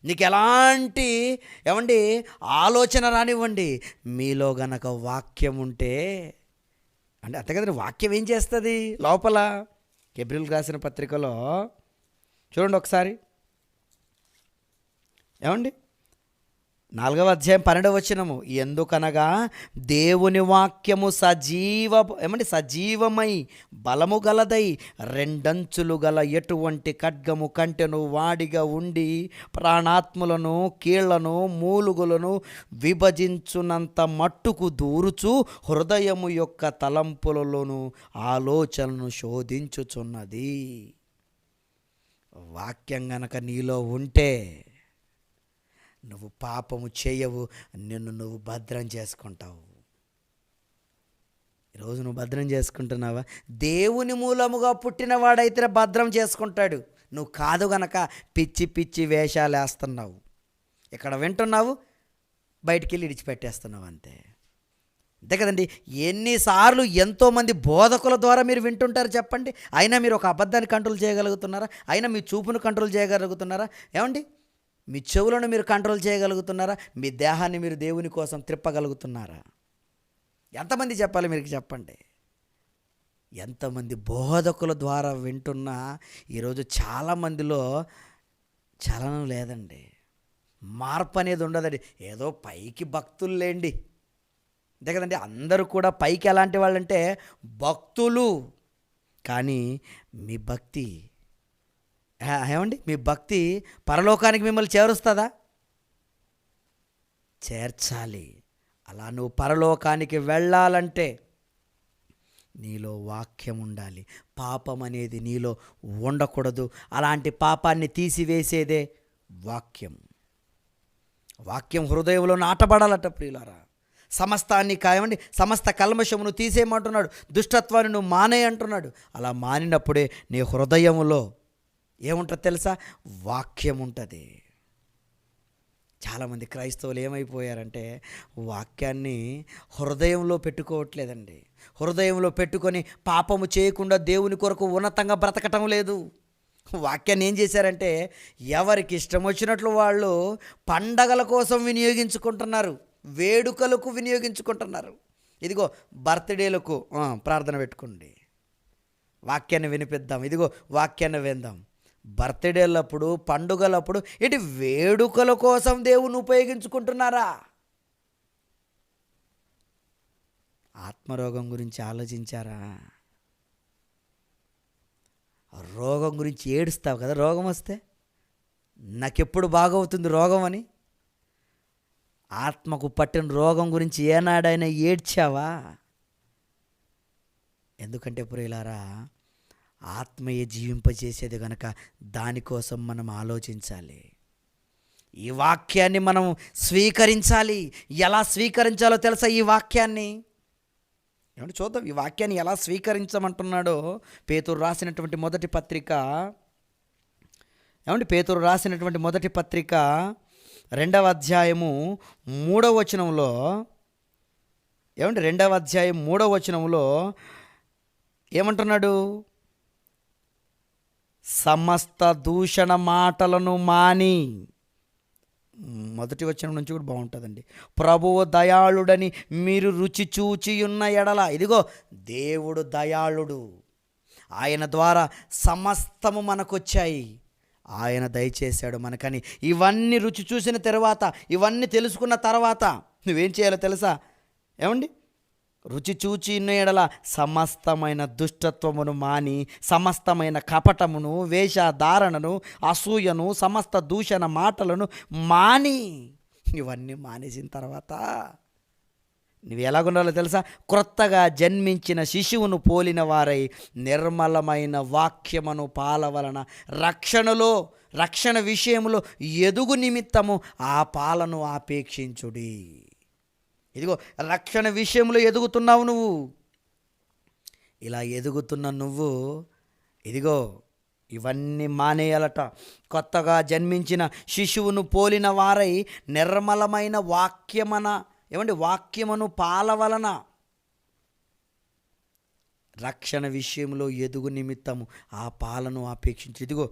నీకు ఎలాంటి ఏమండి ఆలోచన రానివ్వండి, మీలో గనక వాక్యం ఉంటే అంటే అంతే కదండి. వాక్యం ఏం చేస్తుంది లోపల? హెబ్రీయులకు రాసిన పత్రికలో చూడండి ఒకసారి, ఏమండి 4వ అధ్యాయం 12వ వచనము. ఎందుకనగా దేవుని వాక్యము సజీవమై బలము గలదై రెండంచులు గల ఎటువంటి ఖడ్గము కంటెను వాడిగా ఉండి ప్రాణాత్మలను, కీళ్లను, మూలుగులను విభజించునంత మట్టుకు దూరుచు హృదయము యొక్క తలంపులలోను ఆలోచనను శోధించుచున్నది. వాక్యం గనక నీలో ఉంటే నువ్వు పాపము చేయవు, నిన్ను నువ్వు భద్రం చేసుకుంటావు. ఈరోజు నువ్వు భద్రం చేసుకుంటున్నావా? దేవుని మూలముగా పుట్టినవాడైతే భద్రం చేసుకుంటాడు. నువ్వు కాదు గనక పిచ్చి పిచ్చి వేషాలు వేస్తున్నావు. ఇక్కడ వింటున్నావు, బయటికి వెళ్ళి ఇడిచిపెట్టేస్తున్నావు అంతే. అంతే కదండి. ఎన్నిసార్లు ఎంతోమంది బోధకుల ద్వారా మీరు వింటుంటారు చెప్పండి. అయినా మీరు ఒక అబద్ధాన్ని కంట్రోల్ చేయగలుగుతున్నారా? అయినా మీ చూపును కంట్రోల్ చేయగలుగుతున్నారా? ఏమండి, మీ చెవులను మీరు కంట్రోల్ చేయగలుగుతున్నారా? మీ దేహాన్ని మీరు దేవుని కోసం త్రిప్పగలుగుతున్నారా? ఎంతమంది చెప్పాలి మీరు చెప్పండి? ఎంతమంది బోధకుల ద్వారా వింటున్నా ఈరోజు చాలామందిలో చలనం లేదండి, మార్పు అనేది ఉండదండి. ఏదో పైకి భక్తులు లేండి, అంతే కదండి. అందరూ కూడా పైకి ఎలాంటి వాళ్ళంటే భక్తులు. కానీ మీ భక్తి ఏమండి, మీ భక్తి పరలోకానికి మిమ్మల్ని చేరుస్తుందా? చేర్చాలి. అలా నువ్వు పరలోకానికి వెళ్ళాలంటే నీలో వాక్యం ఉండాలి. పాపం అనేది నీలో ఉండకూడదు. అలాంటి పాపాన్ని తీసివేసేదే వాక్యం. వాక్యం హృదయంలో నాటబడాలట ప్రియులారా. సమస్తాన్ని కాయమండి, సమస్త కల్మషమును తీసేయమంటున్నాడు. దుష్టత్వాన్ని నువ్వు మానే అంటున్నాడు. అలా మానినప్పుడే నీ హృదయంలో ఏముంటుంది తెలుసా? వాక్యం ఉంటుంది. చాలామంది క్రైస్తవులు ఏమైపోయారంటే వాక్యాన్ని హృదయంలో పెట్టుకోవట్లేదండి. హృదయంలో పెట్టుకొని పాపము చేయకుండా దేవుని కొరకు ఉన్నతంగా బ్రతకటం లేదు. వాక్యాన్ని ఏం చేశారంటే ఎవరికి ఇష్టం వచ్చినట్లు వాళ్ళు పండగల కోసం వినియోగించుకుంటున్నారు, వేడుకలకు వినియోగించుకుంటున్నారు. ఇదిగో బర్త్డేలకు ప్రార్థన పెట్టుకోండి, వాక్యాన్ని వినిపిద్దాం, ఇదిగో వాక్యాన్ని విందాం. బర్త్డేలప్పుడు, పండుగలప్పుడు ఏంటి వేడుకల కోసం దేవుని ఉపయోగించుకుంటున్నారా? ఆత్మరోగం గురించి ఆలోచించారా? రోగం గురించి ఏడుస్తావు కదా, రోగం వస్తే నాకెప్పుడు బాగవుతుంది రోగం అని. ఆత్మకు పట్టిన రోగం గురించి ఏనాడైనా ఏడ్చావా? ఎందుకంటే ప్రియులారా, ఆత్మయే జీవింపజేసేది కనుక దానికోసం మనం ఆలోచించాలి. ఈ వాక్యాన్ని మనం స్వీకరించాలి. ఎలా స్వీకరించాలో తెలుసా ఈ వాక్యాన్ని? ఏమంటే చూద్దాం, ఈ వాక్యాన్ని ఎలా స్వీకరించమంటున్నాడో. పేతురు రాసినటువంటి మొదటి పత్రిక, పేతురు రాసినటువంటి మొదటి పత్రిక 2వ అధ్యాయము 3వ వచనంలో, 2వ అధ్యాయం 3వ వచనంలో ఏమంటున్నాడు? సమస్త దూషణ మాటలను మాని, మొదటి వచనం నుంచి కూడా బాగుంటుందండి. ప్రభువు దయాళుడని మీరు రుచి చూచియున్న ఎడల, ఇదిగో దేవుడు దయాళుడు, ఆయన ద్వారా సమస్తము మనకొచ్చాయి, ఆయన దయచేశాడు మనకని. ఇవన్నీ రుచి చూసిన తర్వాత, ఇవన్నీ తెలుసుకున్న తర్వాత నువ్వేం చేయాలో తెలుసా? రుచి చూచి ఎడల సమస్తమైన దుష్టత్వమును మాని, సమస్తమైన కపటమును, వేషధారణను, అసూయను, సమస్త దూషణ మాటలను మాని, ఇవన్నీ మానేసిన తర్వాత నువ్వు ఎలాగుండాలో తెలుసా? క్రొత్తగా జన్మించిన శిశువును పోలిన వారై నిర్మలమైన వాక్యమును పాల వలన రక్షణ విషయంలో ఎదుగు నిమిత్తము ఆ పాలను ఆపేక్షించుడి. ఇదిగో రక్షణ విషయంలో ఎదుగుతున్నావు నువ్వు. ఇలా ఎదుగుతున్న నువ్వు ఇదిగో ఇవన్నీ మానేయాలట. కొత్తగా జన్మించిన శిశువును పోలిన వారై నిర్మలమైన వాక్యమును పాల వలన రక్షణ విషయంలో ఎదుగు నిమిత్తము ఆ పాలను ఆపేక్షించి. ఇదిగో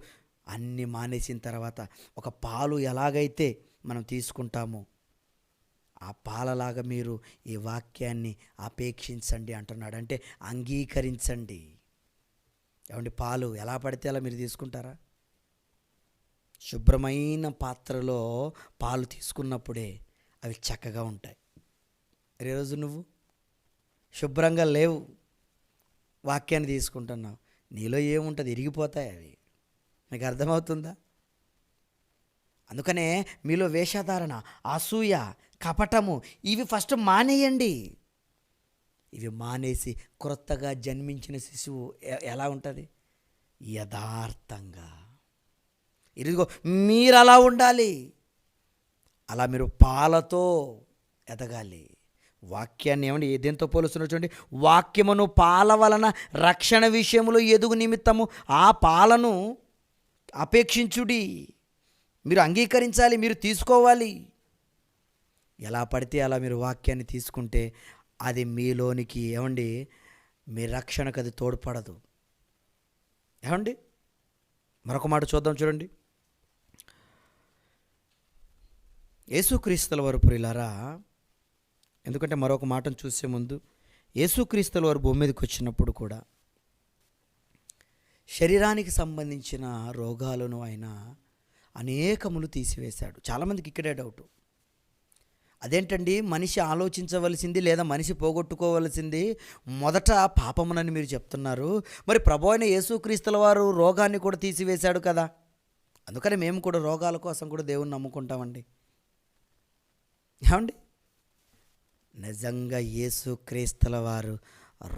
అన్నీ మానేసిన తర్వాత ఒక పాలు ఎలాగైతే మనం తీసుకుంటామో ఆ పాలలాగా మీరు ఈ వాక్యాన్ని అపేక్షించండి అంటున్నాడు. అంటే అంగీకరించండి. పాలు ఎలా పడితే అలా మీరు తీసుకుంటారా? శుభ్రమైన పాత్రలో పాలు తీసుకున్నప్పుడే అవి చక్కగా ఉంటాయి. ఈరోజు నువ్వు శుభ్రంగా లేవు, వాక్యాన్ని తీసుకుంటున్నావు, నీలో ఏముంటుంది? ఇరిగిపోతాయి అవి. మీకు అర్థమవుతుందా? అందుకనే మీలో వేషధారణ, అసూయ, కపటము ఇవి ఫస్ట్ మానేయండి. ఇవి మానేసి క్రొత్తగా జన్మించిన శిశువు ఎలా ఉంటుంది? యథార్థంగా. ఇదిగో మీరు అలా ఉండాలి. అలా మీరు పాలతో ఎదగాలి. వాక్యాన్ని దేంతో పోలుస్తున్నారు చూడండి. వాక్యమును పాల వలన రక్షణ విషయంలో ఎదుగు నిమిత్తము ఆ పాలను అపేక్షించుడి. మీరు అంగీకరించాలి, మీరు తీసుకోవాలి. ఎలా పడితే అలా మీరు వాక్యాన్ని తీసుకుంటే అది మీలోనికి మీ రక్షణకు అది తోడ్పడదు. మరొక మాట చూద్దాం చూడండి. యేసుక్రీస్తుల వారు ప్రియులారా, ఎందుకంటే మరొక మాటను చూసే ముందు, యేసుక్రీస్తుల వారు భూమి మీదకి వచ్చినప్పుడు కూడా శరీరానికి సంబంధించిన రోగాలను ఆయన అనేకములు తీసివేశాడు. చాలామందికి ఇక్కడే డౌటు, అదేంటండి మనిషి ఆలోచించవలసింది లేదా మనిషి పోగొట్టుకోవలసింది మొదట పాపమునని మీరు చెప్తున్నారు, మరి ప్రభు అయిన యేసుక్రీస్తుల వారు రోగాన్ని కూడా తీసివేశాడు కదా. అందుకని మేము కూడా రోగాల కోసం కూడా దేవుణ్ణి నమ్ముకుంటామండి. నిజంగా యేసుక్రీస్తుల వారు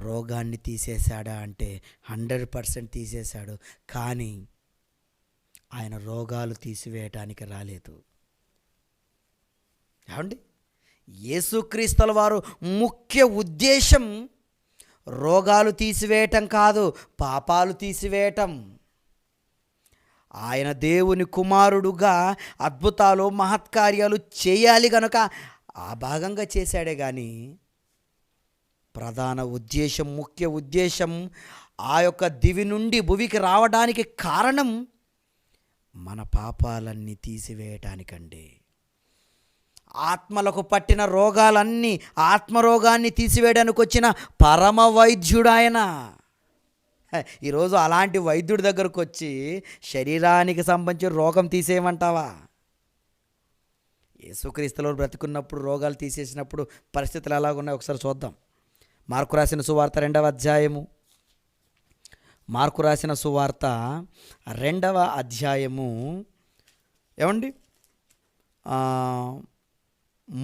రోగాన్ని తీసేశాడా అంటే 100% తీసేశాడు. కానీ ఆయన రోగాలు తీసివేయటానికి రాలేదు. యేసుక్రీస్తుల వారు ముఖ్య ఉద్దేశం రోగాలు తీసివేయటం కాదు, పాపాలు తీసివేయటం. ఆయన దేవుని కుమారుడుగా అద్భుతాలు మహత్కార్యాలు చేయాలి కనుక ఆ భాగంగా చేశాడే కానీ ప్రధాన ఉద్దేశం, ముఖ్య ఉద్దేశం ఆ యొక్క దివి నుండి భువికి రావడానికి కారణం మన పాపాలన్నీ తీసివేయటానికండి. ఆత్మలకు పట్టిన రోగాలన్నీ, ఆత్మరోగాన్ని తీసివేయడానికి వచ్చిన పరమ వైద్యుడు ఆయన. ఈరోజు అలాంటి వైద్యుడి దగ్గరకు వచ్చి శరీరానికి సంబంధించిన రోగం తీసేయమంటావా? యేసుక్రీస్తులో బ్రతుకున్నప్పుడు రోగాలు తీసేసినప్పుడు పరిస్థితులు ఎలాగున్నాయో ఒకసారి చూద్దాం. మార్కు రాసిన సువార్త 2వ అధ్యాయము, మార్కు రాసిన సువార్త 2వ అధ్యాయము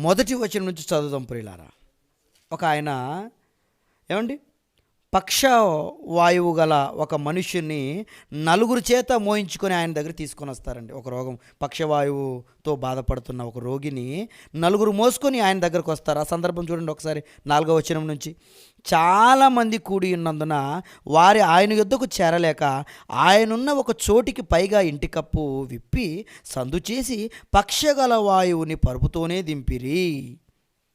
మొదటి వచనం నుంచి చదువుదాం ప్రియులారా. ఒక ఆయన పక్షవాయువు గల ఒక మనుష్యుని నలుగురు చేత మోయించుకొని ఆయన దగ్గర తీసుకొని వస్తారండి. ఒక రోగం పక్షవాయువుతో బాధపడుతున్న ఒక రోగిని నలుగురు మోసుకొని ఆయన దగ్గరకు వస్తారు. ఆ సందర్భం చూడండి ఒకసారి 4వ వచనం నుంచి. చాలామంది కూడి ఉన్నందున వారి ఆయన యొద్దకు చేరలేక ఆయనున్న ఒక చోటికి పైగా ఇంటి కప్పు విప్పి సందు చేసి పక్షగల వాయువుని పరుపుతోనే దింపిరి.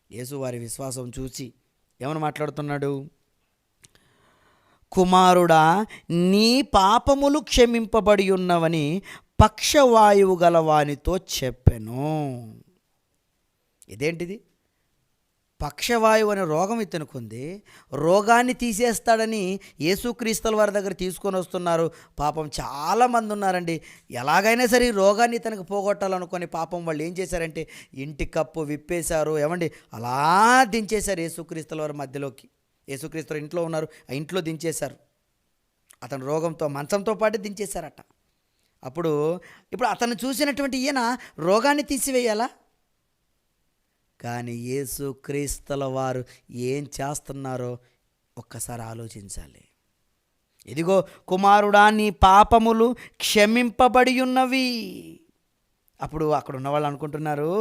యేసు వారి విశ్వాసం చూసి ఏమని మాట్లాడుతున్నాడు? కుమారుడా, నీ పాపములు క్షమింపబడి ఉన్నవని పక్షవాయువు గల వానితో చెప్పెను. ఇదేంటిది? పక్షవాయువు అనే రోగం ఇతనుకుంది. రోగాన్ని తీసేస్తాడని యేసుక్రీస్తుల వారి దగ్గర తీసుకొని వస్తున్నారు. పాపం చాలామంది ఉన్నారండి. ఎలాగైనా సరే ఈ రోగాన్ని ఇతనికి పోగొట్టాలనుకొని పాపం వాళ్ళు ఏం చేశారంటే ఇంటి కప్పు విప్పేశారు. ఏమండి, అలా దించేశారు యేసుక్రీస్తుల వారి మధ్యలోకి. యేసుక్రీస్తు ఇంట్లో ఉన్నారు, ఆ ఇంట్లో దించేశారు. అతను రోగంతో మంచంతో పాటు దించేశారట. ఇప్పుడు అతను చూసినటువంటి ఈయన రోగాన్ని తీసివేయాలా? కానీ యేసుక్రీస్తుల వారు ఏం చేస్తున్నారో ఒక్కసారి ఆలోచించాలి. ఇదిగో కుమారుడా, నీ పాపములు క్షమింపబడి ఉన్నవి. అప్పుడు అక్కడ ఉన్న వాళ్ళు అనుకుంటున్నారు,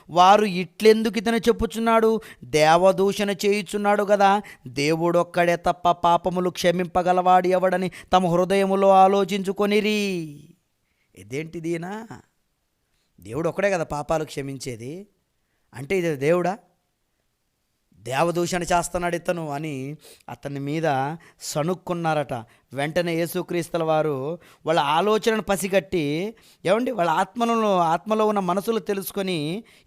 వారు ఇట్లెందుకు ఇతను చెప్పుచున్నాడు? దేవదూషణ చేయుచున్నాడు కదా. దేవుడొక్కడే తప్ప పాపములు క్షమింపగలవాడు ఎవడని తమ హృదయములో ఆలోచించుకొనిరి. ఇదేంటిదినా? దేవుడు ఒక్కడే కదా పాపాలు క్షమించేది. అంటే ఇది దేవుడా? దేవదూషణ చేస్తున్నాడు ఇతను అని అతని మీద సణుక్కున్నారట. వెంటనే యేసుక్రీస్తుల వారు వాళ్ళ ఆలోచనను పసిగట్టి, ఏమండి, వాళ్ళ ఆత్మలో ఉన్న మనసులు తెలుసుకొని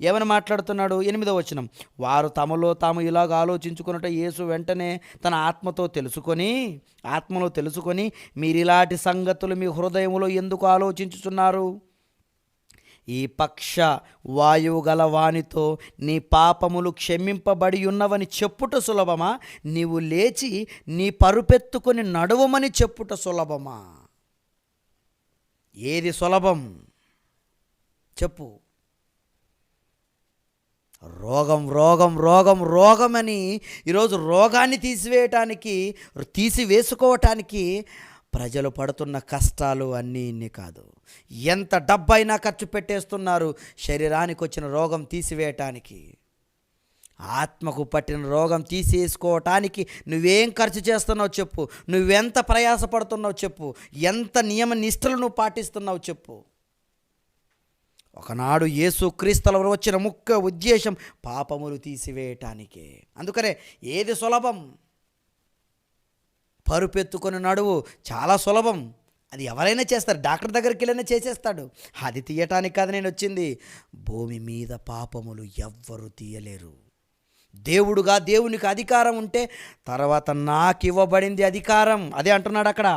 ఏమని మాట్లాడుతున్నాడు? 8వ వచనం. వారు తమలో తాము ఇలాగ ఆలోచించుకున్నట్టు యేసు వెంటనే తన ఆత్మలో తెలుసుకొని మీరు ఇలాంటి సంగతులు మీ హృదయంలో ఎందుకు ఆలోచించుచున్నారు? ఈ పక్ష వాయువు గల వానితో నీ పాపములు క్షమింపబడి ఉన్నవని చెప్పుట సులభమా? నీవు లేచి నీ పరుపెత్తుకొని నడువమని చెప్పుట సులభమా? ఏది సులభం చెప్పు? రోగమని ఈరోజు రోగాన్ని తీసివేసుకోవటానికి ప్రజలు పడుతున్న కష్టాలు అన్నీ ఇన్ని కాదు. ఎంత డబ్బైనా ఖర్చు పెట్టేస్తున్నారు శరీరానికి వచ్చిన రోగం తీసివేయటానికి. ఆత్మకు పట్టిన రోగం తీసేసుకోవటానికి నువ్వేం ఖర్చు చేస్తున్నావు చెప్పు? నువ్వెంత ప్రయాసపడుతున్నావు చెప్పు? ఎంత నియమ నిష్ఠలు నువ్వు పాటిస్తున్నావు చెప్పు? ఒకనాడు యేసుక్రీస్తుల వారు వచ్చిన ముఖ్య ఉద్దేశం పాపములు తీసివేయటానికే. అందుకనే ఏది సులభం? పరుపెత్తుకొని నడువు చాలా సులభం. అది ఎవరైనా చేస్తారు. డాక్టర్ దగ్గరికి వెళ్ళినా చేసేస్తాడు. అది తీయటానికి కాదు నేను వచ్చింది. భూమి మీద పాపములు ఎవ్వరు తీయలేరు. దేవునికి అధికారం ఉంటే తర్వాత నాకు ఇవ్వబడింది అధికారం. అదే అంటున్నాడు అక్కడ.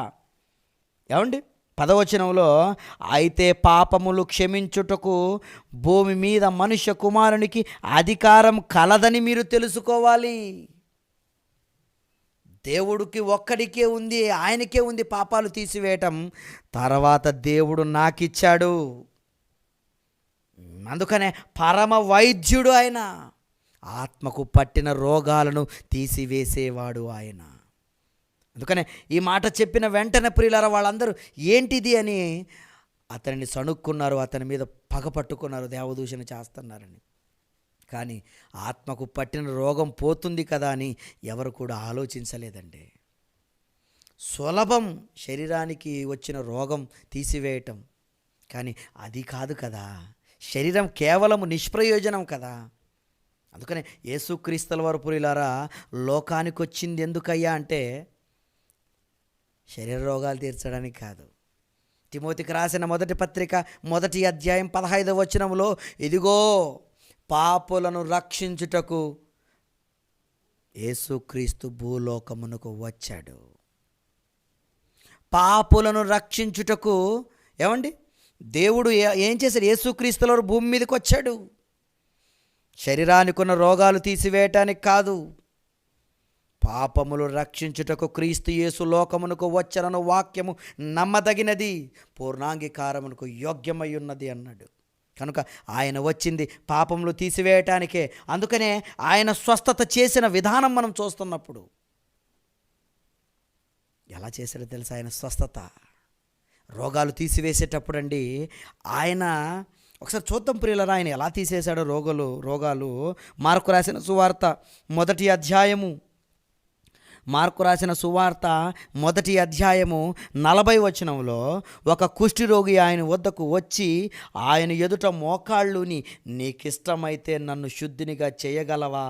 ఏమండి 10వ వచనంలో, అయితే పాపములు క్షమించుటకు భూమి మీద మనుష్య కుమారునికి అధికారం కలదని మీరు తెలుసుకోవాలి. దేవుడికి ఒక్కడికే ఉంది, ఆయనకే ఉంది పాపాలు తీసివేయటం. తర్వాత దేవుడు నాకిచ్చాడు. అందుకనే పరమ వైద్యుడు ఆయన. ఆత్మకు పట్టిన రోగాలను తీసివేసేవాడు ఆయన. అందుకనే ఈ మాట చెప్పిన వెంటనే ప్రియులారా వాళ్ళందరూ ఏంటిది అని అతనిని సణుక్కున్నారు, అతని మీద పగపట్టుకున్నారు, దేవదూషణ చేస్తున్నారని. కానీ ఆత్మకు పట్టిన రోగం పోతుంది కదా అని ఎవరు కూడా ఆలోచించలేదండి. సులభం శరీరానికి వచ్చిన రోగం తీసివేయటం, కానీ అది కాదు కదా. శరీరం కేవలం నిష్ప్రయోజనం కదా. అందుకనే యేసుక్రీస్తుల వారు ప్రియులారా లోకానికి వచ్చింది ఎందుకయ్యా అంటే శరీర రోగాలు తీర్చడానికి కాదు. తిమోతికి రాసిన మొదటి పత్రిక 1వ అధ్యాయం 15వ వచనంలో, ఇదిగో పాపులను రక్షించుటకు యేసుక్రీస్తు భూలోకమునకు వచ్చాడు. పాపులను రక్షించుటకు ఏమండి దేవుడు ఏం చేశాడు? యేసుక్రీస్తుల వారు భూమి మీదకి వచ్చాడు. శరీరానికి ఉన్న రోగాలు తీసివేయటానికి కాదు, పాపములు రక్షించుటకు క్రీస్తు యేసు లోకమునకు వచ్చనను వాక్యము నమ్మదగినది, పూర్ణాంగీకారమునకు యోగ్యమై ఉన్నది అన్నాడు. కనుక ఆయన వచ్చింది పాపములు తీసివేయటానికే. అందుకనే ఆయన స్వస్థత చేసిన విధానం మనం చూస్తున్నప్పుడు ఎలా చేశాడో తెలుసా ఆయన స్వస్థత? రోగాలు తీసివేసేటప్పుడు అండి ఆయన, ఒకసారి చూద్దాం ప్రియులరా, ఆయన ఎలా తీసేశాడో రోగాలు. మార్కు రాసిన సువార్త మొదటి అధ్యాయము 40 వచనంలో ఒక కుష్ఠిరోగి ఆయన వద్దకు వచ్చి ఆయన ఎదుట మోకాళ్ళుని, నీకిష్టమైతే నన్ను శుద్ధినిగా చేయగలవా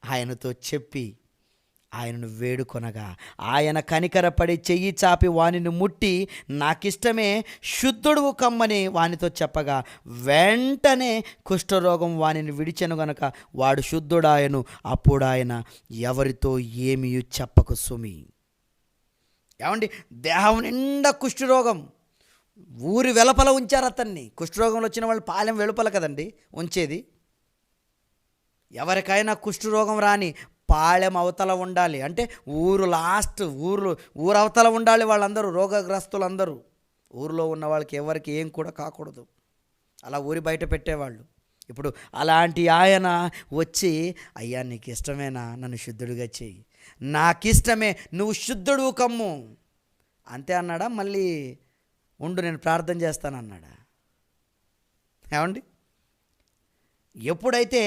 ఆయనతో చెప్పి ఆయనను వేడుకొనగా, ఆయన కనికరపడి చెయ్యి చాపి వానిని ముట్టి, నాకిష్టమే శుద్ధుడువు కమ్మని వానితో చెప్పగా, వెంటనే కుష్ఠరోగం వానిని విడిచెను గనక వాడు శుద్ధుడాయను. అప్పుడు ఆయన ఎవరితో ఏమీ చెప్పక సుమి. ఏమండి, దేహం నిండా కుష్ఠరోగం, ఊరి వెలుపల ఉంచారు అతన్ని. కుష్ఠరోగంలో వచ్చిన వాళ్ళు పాలెం వెలుపల కదండి ఉంచేది. ఎవరికైనా కుష్ఠరోగం రాని పాళెం అవతల ఉండాలి, అంటే ఊరు అవతల ఉండాలి వాళ్ళందరూ, రోగగ్రస్తులందరూ. ఊరిలో ఉన్న వాళ్ళకి ఎవరికి ఏం కూడా కాకూడదు, అలా ఊరి బయట పెట్టేవాళ్ళు. ఇప్పుడు అలాంటి ఆయన వచ్చి, అయ్యా నీకు ఇష్టమేనా నన్ను శుద్ధుడిగా చెయ్యి, నాకిష్టమే నువ్వు శుద్ధుడు కమ్ము అంతే అన్నాడా? మళ్ళీ ఉండు నేను ప్రార్థన చేస్తానన్నాడా? ఏమండి, ఎప్పుడైతే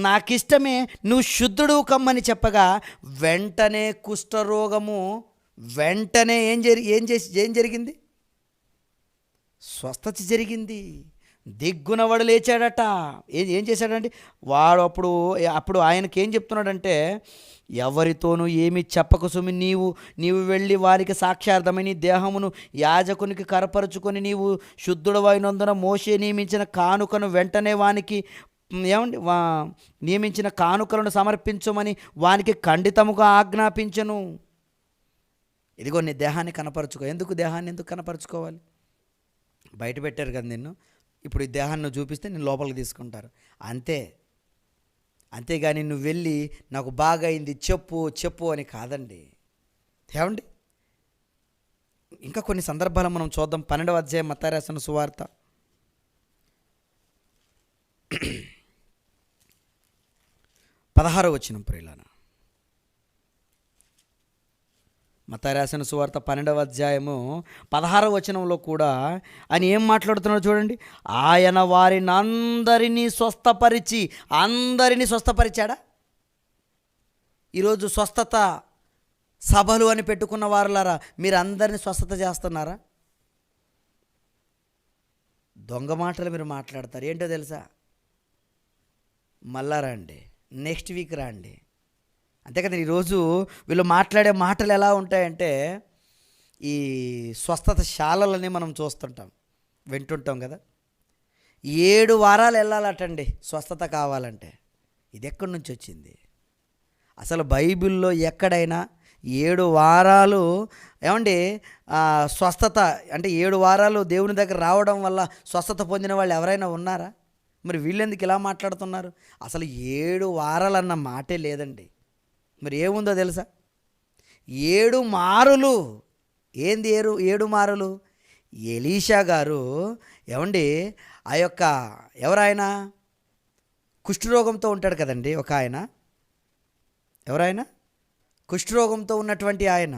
నాకిష్టమే నువ్వు శుద్ధుడు కమ్మని చెప్పగా, వెంటనే కుష్ఠరోగము ఏం జరిగింది? స్వస్థత జరిగింది. దిగ్గునవాడు లేచాడట. ఏం చేశాడండి వాడు? అప్పుడు ఆయనకి ఏం చెప్తున్నాడంటే, ఎవరితోనూ ఏమి చెప్పక సుమి, నీవు వెళ్ళి వారికి సాక్షార్థమై నీ దేహమును యాజకునికి కరపరుచుకొని నీవు శుద్ధుడవైనందున మోషే నియమించిన కానుకను వెంటనే వానికి నియమించిన కానుకలను సమర్పించమని వానికి ఖండితముగా ఆజ్ఞాపించను. ఇదిగో నీ దేహాన్ని కనపరుచుకో. దేహాన్ని ఎందుకు కనపరుచుకోవాలి? బయట పెట్టారు కదా నిన్ను, ఇప్పుడు ఈ దేహాన్ని చూపిస్తే నేను లోపలికి తీసుకుంటారు అంతేగాని నువ్వు వెళ్ళి నాకు బాగైంది చెప్పు అని కాదండి. ఏమండి, ఇంకా కొన్ని సందర్భాలు మనం చూద్దాం. 12వ అధ్యాయం మత్తయి రాసిన సువార్త 16వ వచనం ప్రియులారా. మత్తయి రాసిన సువార్త 12వ అధ్యాయము 16వ వచనంలో కూడా ఆయన ఏం మాట్లాడుతున్నాడో చూడండి. ఆయన వారిని అందరినీ స్వస్థపరిచాడా? ఈరోజు స్వస్థత సభలు అని పెట్టుకున్న వారులారా, మీరు అందరినీ స్వస్థత చేస్తున్నారా? దొంగ మాటలు మీరు మాట్లాడతారు. ఏంటో తెలుసా? మళ్ళా రండి, నెక్స్ట్ వీక్ రండి, అంతే కదా. ఈరోజు వీళ్ళు మాట్లాడే మాటలు ఎలా ఉంటాయంటే, ఈ స్వస్థత శాలలని మనం వింటుంటాం కదా. 7 వారాలు వెళ్ళాలటండి స్వస్థత కావాలంటే. ఇది ఎక్కడి నుంచి వచ్చింది? అసలు బైబిల్లో ఎక్కడైనా 7 వారాలు స్వస్థత అంటే 7 వారాలు దేవుని దగ్గర రావడం వల్ల స్వస్థత పొందిన వాళ్ళు ఎవరైనా ఉన్నారా? మరి వీళ్ళెందుకు ఇలా మాట్లాడుతున్నారు? అసలు 7 వారాలన్న మాటే లేదండి. మరి ఏముందో తెలుసా? 7 మారులు. ఏంది 7 మారులు? ఎలీషా గారు ఆ యొక్క ఎవరైనా కుష్ఠరోగంతో ఉంటాడు కదండి ఒక ఆయన. ఎవరైనా కుష్ఠరోగంతో ఉన్నటువంటి ఆయన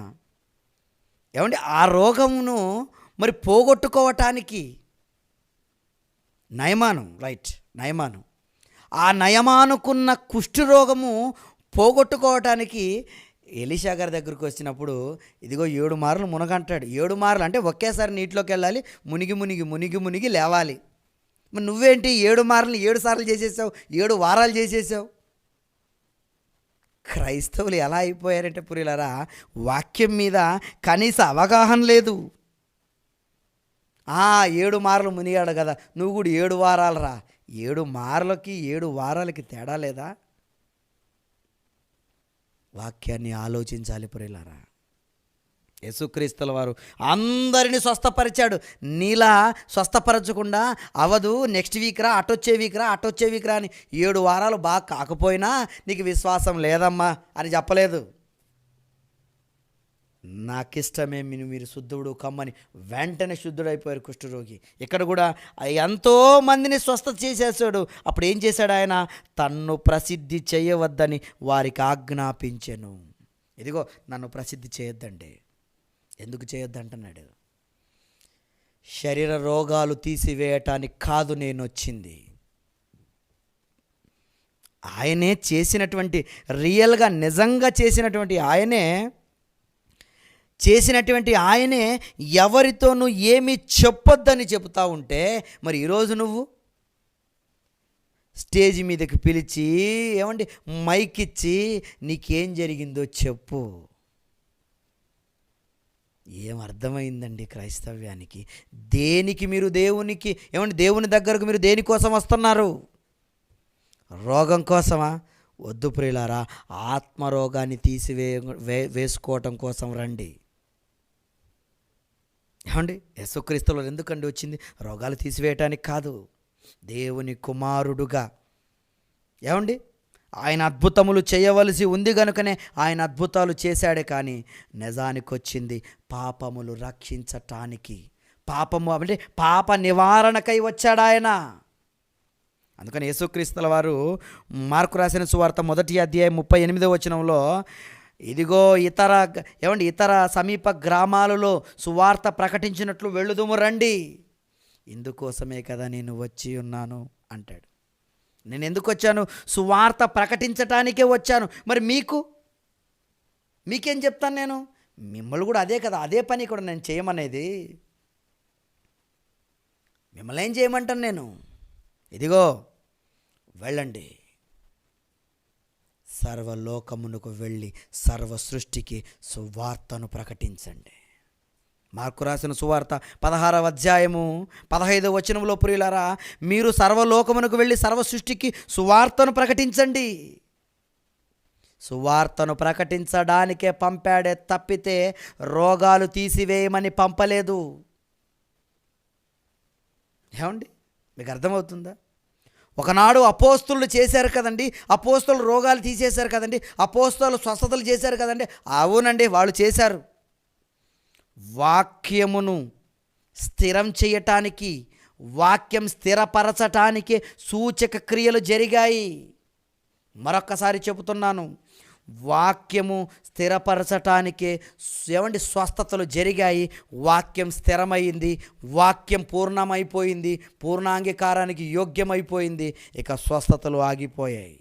ఆ రోగమును మరి పోగొట్టుకోవటానికి నయమాను ఆ నయమానుకున్న కుష్ఠరోగము పోగొట్టుకోవటానికి ఎలీషా గారి దగ్గరికి వచ్చినప్పుడు, ఇదిగో 7 మార్లు మునగంటాడు. 7 మార్లు అంటే ఒకేసారి నీటిలోకి వెళ్ళాలి, మునిగి లేవాలి. మరి నువ్వేంటి 7 మార్లు 7 సార్లు చేసేసావు, 7 వారాలు చేసేసావు? క్రైస్తవులు ఎలా అయిపోయారంటే పురిలారా, వాక్యం మీద కనీస అవగాహన లేదు. 7 మార్లు మునిగాడు కదా, నువ్వు కూడా 7 వారాలు రా. 7 మార్లకి 7 వారాలకి తేడా లేదా? వాక్యాన్ని ఆలోచించాలి ప్రియులారా. యేసుక్రీస్తుల వారు అందరినీ స్వస్థపరిచాడు. నీలా స్వస్థపరచకుండా అవదు, నెక్స్ట్ వీక్ రా, అటొచ్చే వీక్ రా అని 7 వారాలు బాగా కాకపోయినా నీకు విశ్వాసం లేదమ్మా అని చెప్పలేదు. నాకిష్టమే మీరు శుద్ధుడు కమ్మని వెంటనే శుద్ధుడైపోయారు కుష్ఠరోగి. ఇక్కడ కూడా ఎంతో మందిని స్వస్థత చేసేసాడు. అప్పుడు ఏం చేశాడు ఆయన? తన్ను ప్రసిద్ధి చేయవద్దని వారికి ఆజ్ఞాపించెను. ఇదిగో నన్ను ప్రసిద్ధి చేయొద్దండి. ఎందుకు చేయొద్దంటున్నాడు? శరీర రోగాలు తీసివేయటానికి కాదు నేను వచ్చింది. ఆయనే చేసినటువంటి, రియల్గా నిజంగా చేసినటువంటి ఆయనే ఎవరితోనూ ఏమీ చెప్పొద్దని చెబుతా ఉంటే, మరి ఈరోజు నువ్వు స్టేజ్ మీదకి పిలిచి ఏమండి మైక్ ఇచ్చి నీకేం జరిగిందో చెప్పు. ఏం అర్థమైందండి క్రైస్తవ్యానికి? దేనికి మీరు దేవుని దగ్గరకు మీరు దేనికోసం వస్తున్నారు? రోగం కోసమా? వద్దు ప్రియులారా, ఆత్మరోగాన్ని వేసుకోవటం కోసం రండి. ఏమండి, యేసుక్రీస్తులో ఎందుకండి వచ్చింది? రోగాలు తీసివేయటానికి కాదు, దేవుని కుమారుడుగా. ఏమండి, ఆయన అద్భుతములు చేయవలసి ఉంది కనుకనే ఆయన అద్భుతాలు చేశాడే, కానీ నిజానికి వచ్చింది పాపములు రక్షించటానికి. పాపము అంటే పాప నివారణకై వచ్చాడు ఆయన. అందుకని యేసుక్రీస్తుల వారు మార్కు రాసిన సువార్త 1వ అధ్యాయం 38వ వచనంలో, ఇదిగో ఇతర సమీప గ్రామాలలో సువార్త ప్రకటించినట్లు వెళ్ళుదుము రండి, ఇందుకోసమే కదా నేను వచ్చి ఉన్నాను అంటాడు. నేను ఎందుకు వచ్చాను? సువార్త ప్రకటించటానికే వచ్చాను. మరి మీకేం చెప్తాను నేను? మిమ్మల్ని కూడా అదే కదా, అదే పని కూడా నేను చేయమనేది. మిమ్మల్ని ఏం చేయమంటాను నేను? ఇదిగో వెళ్ళండి, సర్వలోకమునకు వెళ్ళి సర్వ సృష్టికి సువార్తను ప్రకటించండి. మార్కు రాసిన సువార్త 16వ అధ్యాయము 15వ వచనంలో, ప్రియులారా, మీరు సర్వలోకమునకు వెళ్ళి సర్వ సృష్టికి సువార్తను ప్రకటించండి. సువార్తను ప్రకటించడానికే పంపాడే తప్పితే రోగాలు తీసివేయమని పంపలేదు. ఏమండి, మీకు అర్థమవుతుందా? ఒకనాడు అపోస్తలులు చేశారు కదండి, అపోస్తలు రోగాలు తీసేశారు కదండి, అపోస్తలు స్వస్థతలు చేశారు కదండి. అవునండి, వాళ్ళు చేశారు. వాక్యమును స్థిరం చేయటానికి, వాక్యం స్థిరపరచటానికి సూచక క్రియలు జరిగాయి. మరొక్కసారి చెబుతున్నాను, వాక్యము స్థిరపరచటానికే స్వస్థతలు జరిగాయి. వాక్యం స్థిరమైంది, వాక్యం పూర్ణమైపోయింది, పూర్ణాంగీకారానికి యోగ్యమైపోయింది. ఇక స్వస్థతలు ఆగిపోయాయి.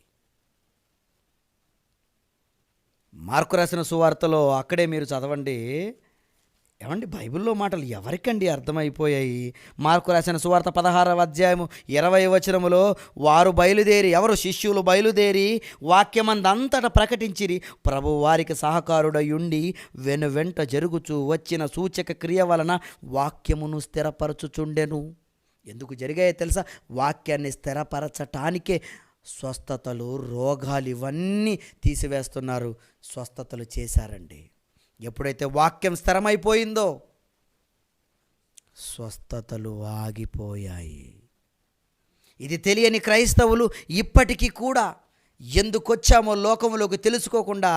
మార్కు రాసిన సువార్తలో అక్కడే మీరు చదవండి. ఏమండి, బైబిల్లో మాటలు ఎవరికండి అర్థమైపోయాయి? మార్కు రాసిన సువార్త 16వ అధ్యాయము 20వ వచనములో, వారు బయలుదేరి, ఎవరు? శిష్యులు బయలుదేరి వాక్యమందంతటా ప్రకటించిరి. ప్రభు వారికి సహకారుడయుండి వెనువెంట జరుగుచూ వచ్చిన సూచక క్రియ వలన వాక్యమును స్థిరపరచుచుండెను. ఎందుకు జరిగాయో తెలుసా? వాక్యాన్ని స్థిరపరచటానికే స్వస్థతలు, రోగాలు ఇవన్నీ తీసివేస్తున్నారు. స్వస్థతలు చేశారండి. ఎప్పుడైతే వాక్యం స్థిరమైపోయిందో స్వస్థతలు ఆగిపోయాయి. ఇది తెలియని క్రైస్తవులు ఇప్పటికీ కూడా ఎందుకొచ్చామో లోకంలోకి తెలుసుకోకుండా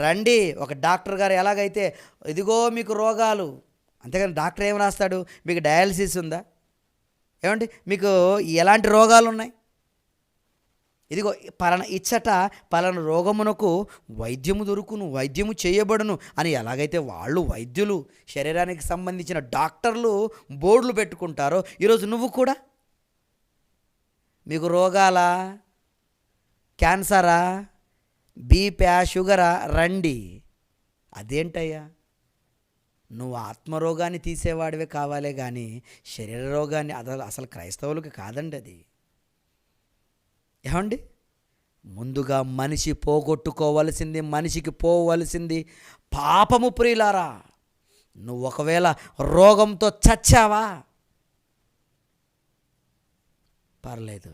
రండి. ఒక డాక్టర్ గారు ఎలాగైతే, ఇదిగో మీకు రోగాలు, అంతేగాని డాక్టర్ ఏం రాస్తాడు? మీకు డయాలసిస్ ఉందా? ఏమండి, మీకు ఎలాంటి రోగాలు ఉన్నాయి? ఇదిగో పలానా రోగమునకు వైద్యము దొరుకును, వైద్యము చేయబడును అని ఎలాగైతే వాళ్ళు వైద్యులు, శరీరానికి సంబంధించిన డాక్టర్లు బోర్డులు పెట్టుకుంటారో, ఈరోజు నువ్వు కూడా మీకు రోగాలా, క్యాన్సరా, బీపీ, షుగరా, రండి. అదేంటయ్యా? నువ్వు ఆత్మరోగాన్ని తీసేవాడివే కావాలే కానీ శరీర రోగాన్ని అసలు క్రైస్తవులకు కాదండి అది. ఏమండి, ముందుగా మనిషి పోగొట్టుకోవలసింది, మనిషికి పోవలసింది పాపము. ప్రియులారా, నువ్వు ఒకవేళ రోగంతో చచ్చావా పర్లేదు,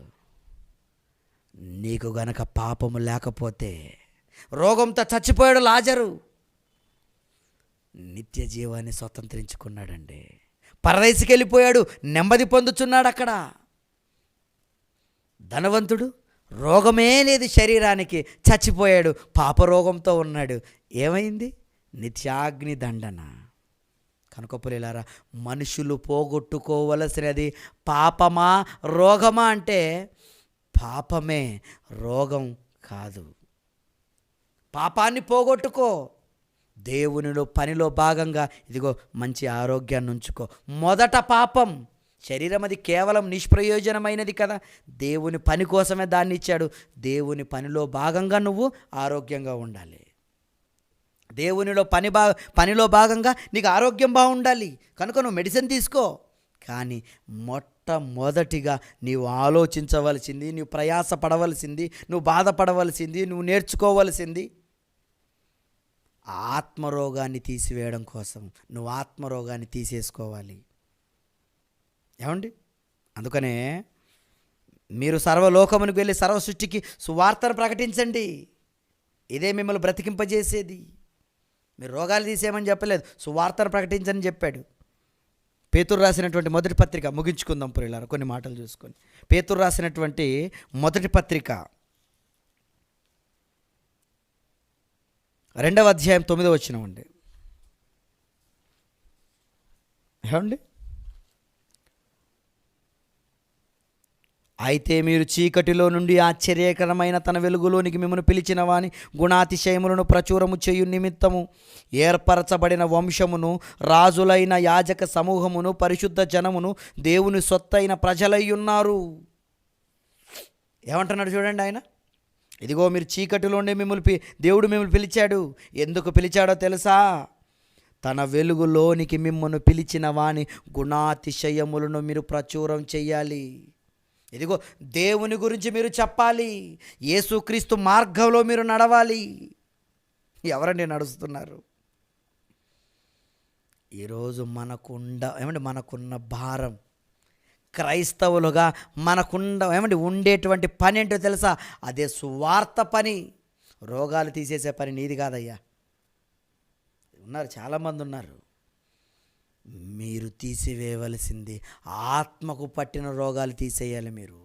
నీకు గనక పాపము లేకపోతే, రోగంతో చచ్చిపోయాడు లాజరు, నిత్య జీవాన్ని స్వతంత్రించుకున్నాడండి. పరదేశికి వెళ్ళిపోయాడు, నెమ్మది పొందుచున్నాడు అక్కడ. ధనవంతుడు రోగమే లేదు శరీరానికి, చచ్చిపోయాడు, పాపరోగంతో ఉన్నాడు. ఏమైంది? నిత్యాగ్ని దండన. కనుక ప్రియులారా, మనుషులు పోగొట్టుకోవలసినది పాపమా రోగమా అంటే పాపమే, రోగం కాదు. పాపాన్ని పోగొట్టుకో. దేవునిలో పనిలో భాగంగా ఇదిగో మంచి ఆరోగ్యాన్ని ఉంచుకో. మొదట పాపం. శరీరం అది కేవలం నిష్ప్రయోజనమైనది కదా, దేవుని పని కోసమే దాన్ని ఇచ్చాడు. దేవుని పనిలో భాగంగా నువ్వు ఆరోగ్యంగా ఉండాలి. దేవునిలో పనిలో భాగంగా నీకు ఆరోగ్యం బాగుండాలి కనుక నువ్వు మెడిసిన్ తీసుకో. కానీ మొట్టమొదటిగా నీవు ఆలోచించవలసింది, నువ్వు ప్రయాసపడవలసింది, నువ్వు బాధపడవలసింది, నువ్వు నేర్చుకోవలసింది ఆత్మరోగాన్ని తీసివేయడం కోసం. నువ్వు ఆత్మరోగాన్ని తీసేసుకోవాలి. ఏమండి? అందుకనే మీరు సర్వలోకమునికి వెళ్ళి సర్వ సృష్టికి సువార్తను ప్రకటించండి. ఇదే మిమ్మల్ని బ్రతికింపజేసేది. మీరు రోగాలు తీసేయమని చెప్పలేదు, సువార్తను ప్రకటించని చెప్పాడు. పేతురు రాసినటువంటి మొదటి పత్రిక, ముగించుకుందాం పురిలారా కొన్ని మాటలు చూసుకొని. పేతురు రాసినటువంటి మొదటి పత్రిక 2వ అధ్యాయం 9వ వచనం అండి. ఏమండి? అయితే మీరు చీకటిలో నుండి ఆశ్చర్యకరమైన తన వెలుగులోనికి మిమ్మల్ని పిలిచిన వాని గుణాతిశయములను ప్రచురము చేయు నిమిత్తము ఏర్పరచబడిన వంశమును, రాజులైన యాజక సమూహమును, పరిశుద్ధ జనమును, దేవుని సొత్తైన ప్రజలై ఉన్నారు. ఏమంటున్నాడు చూడండి ఆయన. ఇదిగో మీరు చీకటిలోనే దేవుడు మిమ్మల్ని పిలిచాడు. ఎందుకు పిలిచాడో తెలుసా? తన వెలుగులోనికి మిమ్మల్ని పిలిచిన వాని గుణాతిశయములను మీరు ప్రచురం చెయ్యాలి. ఇదిగో దేవుని గురించి మీరు చెప్పాలి. యేసుక్రీస్తు మార్గంలో మీరు నడవాలి. ఎవరండి నడుస్తున్నారు? ఈరోజు మనకున్న భారం, క్రైస్తవులుగా ఉండేటువంటి పని ఏంటో తెలుసా? అదే సువార్త పని. రోగాలు తీసేసే పని నీది కాదయ్యా. చాలామంది ఉన్నారు. మీరు తీసివేయవలసింది ఆత్మకు పట్టిన రోగాలు తీసేయాలి. మీరు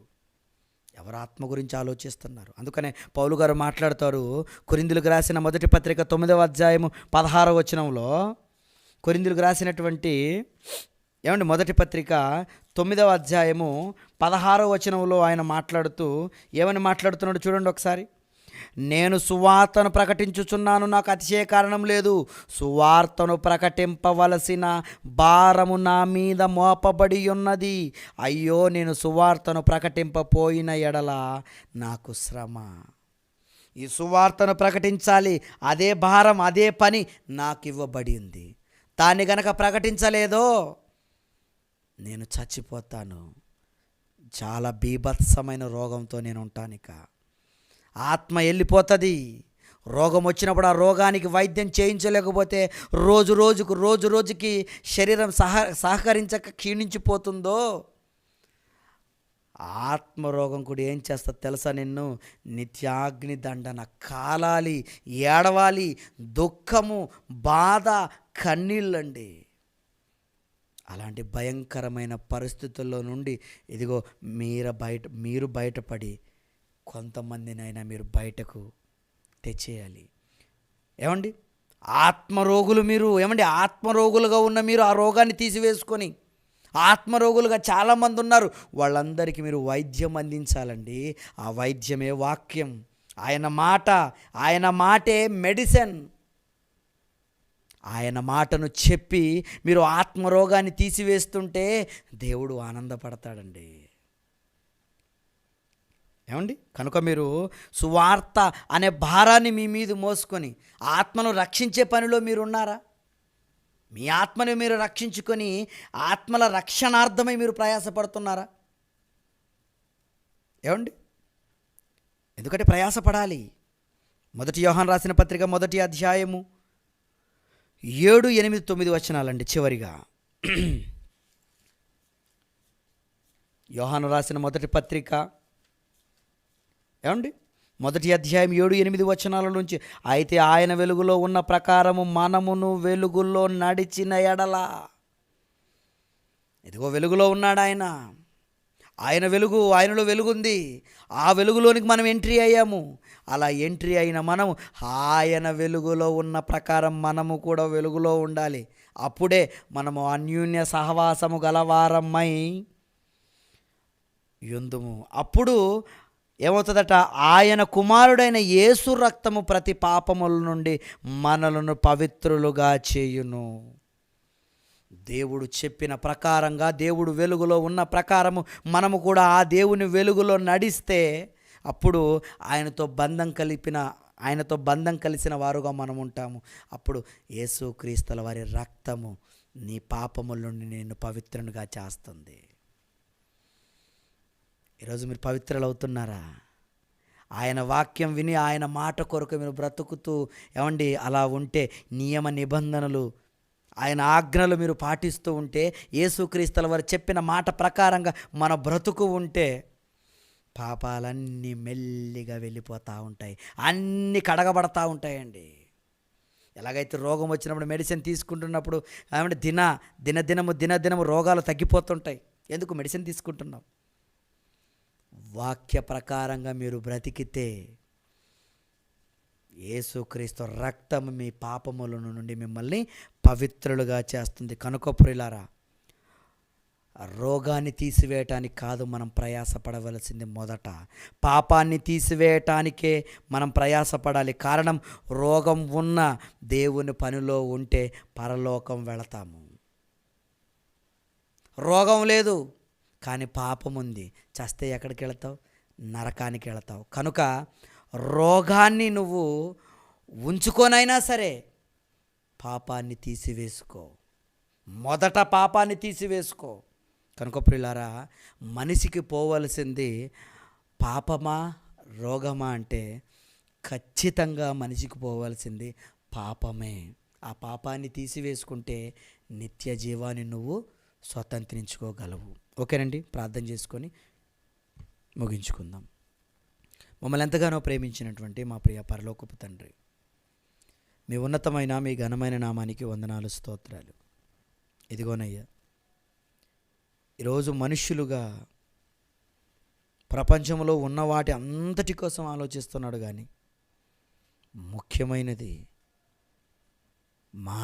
ఎవరు ఆత్మ గురించి ఆలోచిస్తున్నారు? అందుకనే పౌలు గారు మాట్లాడతారు. కొరింథీయులకు రాసిన మొదటి పత్రిక 9వ అధ్యాయము 16వ వచనంలో, కొరింథీయులకు రాసినటువంటి మొదటి పత్రిక 9వ అధ్యాయము 16వ వచనంలో ఆయన మాట్లాడుతూ ఏమని మాట్లాడుతున్నాడు చూడండి ఒకసారి. నేను సువార్తను ప్రకటించుచున్నాను, నాకు అతిశయ కారణం లేదు. సువార్తను ప్రకటింపవలసిన భారము నా మీద మోపబడి ఉన్నది. అయ్యో, నేను సువార్తను ప్రకటింపపోయిన ఎడల నాకు శ్రమ. ఈ సువార్తను ప్రకటించాలి, అదే భారం, అదే పని నాకు ఇవ్వబడింది. దాన్ని గనక ప్రకటించలేదో నేను చచ్చిపోతాను. చాలా బీభత్సమైన రోగంతో నేను ఉంటాను. ఇక ఆత్మ వెళ్ళిపోతుంది. రోగం వచ్చినప్పుడు ఆ రోగానికి వైద్యం చేయించలేకపోతే రోజు రోజుకి శరీరం సహకరించక క్షీణించిపోతుందో, ఆత్మరోగం కూడా ఏం చేస్తా తెలుసా? నిన్ను నిత్యాగ్ని దండన కాలాలి, ఏడవాలి, దుఃఖము, బాధ, కన్నీళ్ళండి. అలాంటి భయంకరమైన పరిస్థితుల్లో నుండి ఇదిగో మీరు బయటపడి కొంతమందినైనా మీరు బయటకు తెచ్చేయాలి. ఆత్మరోగులుగా ఉన్న మీరు ఆ రోగాన్ని తీసివేసుకొని, ఆత్మరోగులుగా చాలామంది ఉన్నారు, వాళ్ళందరికీ మీరు వైద్యం అందించాలండి. ఆ వైద్యమే వాక్యం. ఆయన మాటే మెడిసిన్. ఆయన మాటను చెప్పి మీరు ఆత్మరోగాన్ని తీసివేస్తుంటే దేవుడు ఆనందపడతాడండి. కనుక మీరు సువార్త అనే భారాన్ని మీ మీద మోసుకొని ఆత్మను రక్షించే పనిలో మీరు ఉన్నారా? మీ ఆత్మని మీరు రక్షించుకొని ఆత్మల రక్షణార్థమై మీరు ప్రయాసపడుతున్నారా? ఎందుకంటే ప్రయాసపడాలి. 1 యోహాను రాసిన పత్రిక 1వ అధ్యాయము 7, 8, 9 వచనాలండి. చివరిగా యోహాను రాసిన మొదటి పత్రిక 1వ అధ్యాయం 7, 8 వచనాల నుంచి, అయితే ఆయన వెలుగులో ఉన్న ప్రకారము మనమును వెలుగులో నడిచిన ఎడల. ఇదిగో వెలుగులో ఉన్నాడు ఆయన. ఆయనలో వెలుగుంది. ఆ వెలుగులోనికి మనం ఎంట్రీ అయ్యాము. అలా ఎంట్రీ అయిన మనం ఆయన వెలుగులో ఉన్న ప్రకారం మనము కూడా వెలుగులో ఉండాలి. అప్పుడే మనము అన్యోన్య సహవాసము గలవారమై యుందుము. అప్పుడు ఏమవుతుందట, ఆయన కుమారుడైన యేసు రక్తము ప్రతి పాపముల నుండి మనలను పవిత్రులుగా చేయును. దేవుడు చెప్పిన ప్రకారంగా, దేవుడు వెలుగులో ఉన్న ప్రకారము మనము కూడా ఆ దేవుని వెలుగులో నడిస్తే అప్పుడు ఆయనతో బంధం కలిసిన వారుగా మనం ఉంటాము. అప్పుడు యేసుక్రీస్తుల వారి రక్తము నీ పాపముల నుండి నిన్ను పవిత్రునిగా చేస్తుంది. ఈరోజు మీరు పవిత్రులు అవుతున్నారా? ఆయన వాక్యం విని ఆయన మాట కొరకు మీరు బ్రతుకుతూ ఏమండి అలా ఉంటే, నియమ నిబంధనలు ఆయన ఆజ్ఞలు మీరు పాటిస్తూ ఉంటే, యేసుక్రీస్తుల వారు చెప్పిన మాట ప్రకారంగా మన బ్రతుకు ఉంటే పాపాలన్నీ మెల్లిగా వెళ్ళిపోతూ ఉంటాయి, అన్నీ కడగబడతా ఉంటాయండి. ఎలాగైతే రోగం వచ్చినప్పుడు మెడిసిన్ తీసుకుంటున్నప్పుడు ఏమంటే దినదినము రోగాలు తగ్గిపోతుంటాయి. ఎందుకు? మెడిసిన్ తీసుకుంటున్నాం. వాక్య ప్రకారంగా మీరు బ్రతికితే యేసుక్రీస్తు రక్తం మీ పాపముల నుండి మిమ్మల్ని పవిత్రులుగా చేస్తుంది. కనుక ప్రియులారా, రోగాన్ని తీసివేయటానికి కాదు మనం ప్రయాసపడవలసింది. మొదట పాపాన్ని తీసివేయటానికే మనం ప్రయాసపడాలి. కారణం, రోగం ఉన్న దేవుని పనిలో ఉంటే పరలోకం వెళతాము. రోగం లేదు కానీ పాపం ఉంది, చస్తే ఎక్కడికి వెళతావు? నరకానికి వెళతావు. కనుక రోగాన్ని నువ్వు ఉంచుకొనైనా సరే పాపాన్ని తీసివేసుకో. మొదట పాపాన్ని తీసివేసుకో. కనుక ప్రియులారా, మనిషికి పోవలసింది పాపమా రోగమా అంటే ఖచ్చితంగా మనిషికి పోవలసింది పాపమే. ఆ పాపాన్ని తీసివేసుకుంటే నిత్య జీవాన్ని నువ్వు స్వతంత్రించుకోగలవు. ఓకేనండి, ప్రార్థన చేసుకొని ముగించుకుందాం. మమ్మల్ని ఎంతగానో ప్రేమించినటువంటి మా ప్రియ పరలోకపు తండ్రి, మీ ఉన్నతమైన మీ ఘనమైన నామానికి వందనాలు, స్తోత్రాలు. ఇదిగోనయ్యా, ఈరోజు మనుష్యులుగా ప్రపంచంలో ఉన్న వాటి అంతటి కోసం ఆలోచిస్తున్నాడు, కానీ ముఖ్యమైనది మా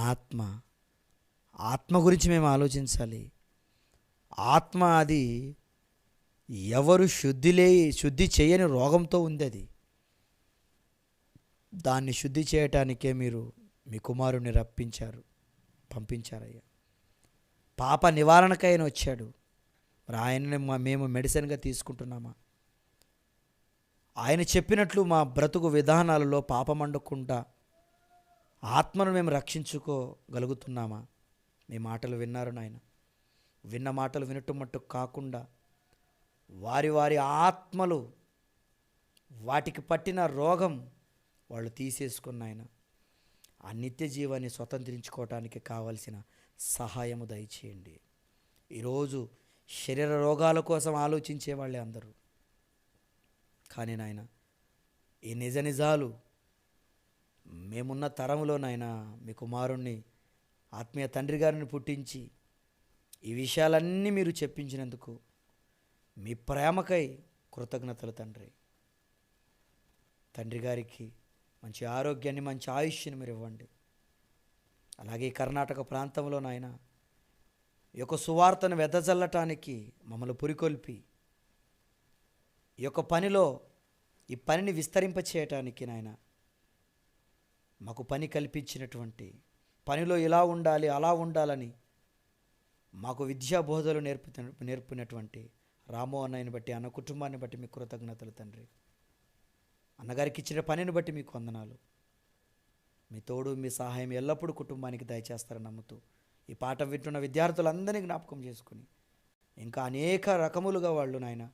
ఆత్మ గురించి మేము ఆలోచించాలి. ఆత్మ అది ఎవరు శుద్ధి చేయని రోగంతో ఉంది. అది దాన్ని శుద్ధి చేయటానికే మీరు మీ కుమారుని పంపించారయ్యా. పాప నివారణకైనా వచ్చాడు. మరి ఆయనని మేము మెడిసిన్గా తీసుకుంటున్నామా? ఆయన చెప్పినట్లు మా బ్రతుకు విధానాలలో పాపమండకుండా ఆత్మను మేము రక్షించుకోగలుగుతున్నామా? మీ మాటలు విన్నారు నాయన. విన్న మాటలు వినటం మట్టుకు కాకుండా వారి ఆత్మలు, వాటికి పట్టిన రోగం వాళ్ళు తీసేసుకున్న ఆయన ఆ నిత్య జీవాన్ని స్వతంత్రించుకోవటానికి కావలసిన సహాయము దయచేయండి. ఈరోజు శరీర రోగాల కోసం ఆలోచించే వాళ్ళే అందరూ, కానీ నాయన ఈ నిజాలు మేమున్న తరములో నాయన మీ కుమారుణ్ణి, ఆత్మీయ తండ్రి గారిని పుట్టించి ఈ విషయాలన్నీ మీరు చెప్పించినందుకు మీ ప్రేమకై కృతజ్ఞతలు తండ్రి. తండ్రి గారికి మంచి ఆరోగ్యాన్ని, మంచి ఆయుష్ని మీరు ఇవ్వండి. అలాగే కర్ణాటక ప్రాంతంలో నాయన ఈ యొక్క సువార్తను వెదజల్లటానికి మమ్మల్ని పురికొల్పి ఈ యొక్క ఈ పనిని విస్తరింపచేయటానికి నాయన మాకు పని కల్పించినటువంటి, పనిలో ఇలా ఉండాలి అలా ఉండాలని మాకు విద్యా బోధలు నేర్పినటువంటి రామో అన్నయ్యని బట్టి, అన్న కుటుంబాన్ని బట్టి మీకు కృతజ్ఞతలు తండ్రి. అన్నగారికి ఇచ్చిన పనిని బట్టి మీకు వందనాలు. మీ తోడు, మీ సహాయం ఎల్లప్పుడూ కుటుంబానికి దయచేస్తారని నమ్ముతూ ఈ పాట వింటున్న విద్యార్థులందరినీ జ్ఞాపకం చేసుకుని ఇంకా అనేక రకములుగా వాళ్ళు నాయన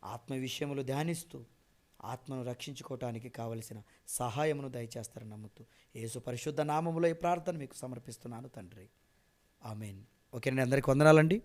ఆత్మ విషయములు ధ్యానిస్తూ ఆత్మను రక్షించుకోవటానికి కావలసిన సహాయమును దయచేస్తారని నమ్ముతూ యేసు పరిశుద్ధ నామములో ఈ ప్రార్థన మీకు సమర్పిస్తున్నాను తండ్రి. ఆమెన్. ఓకేనండి, అందరికీ వందనాలండి.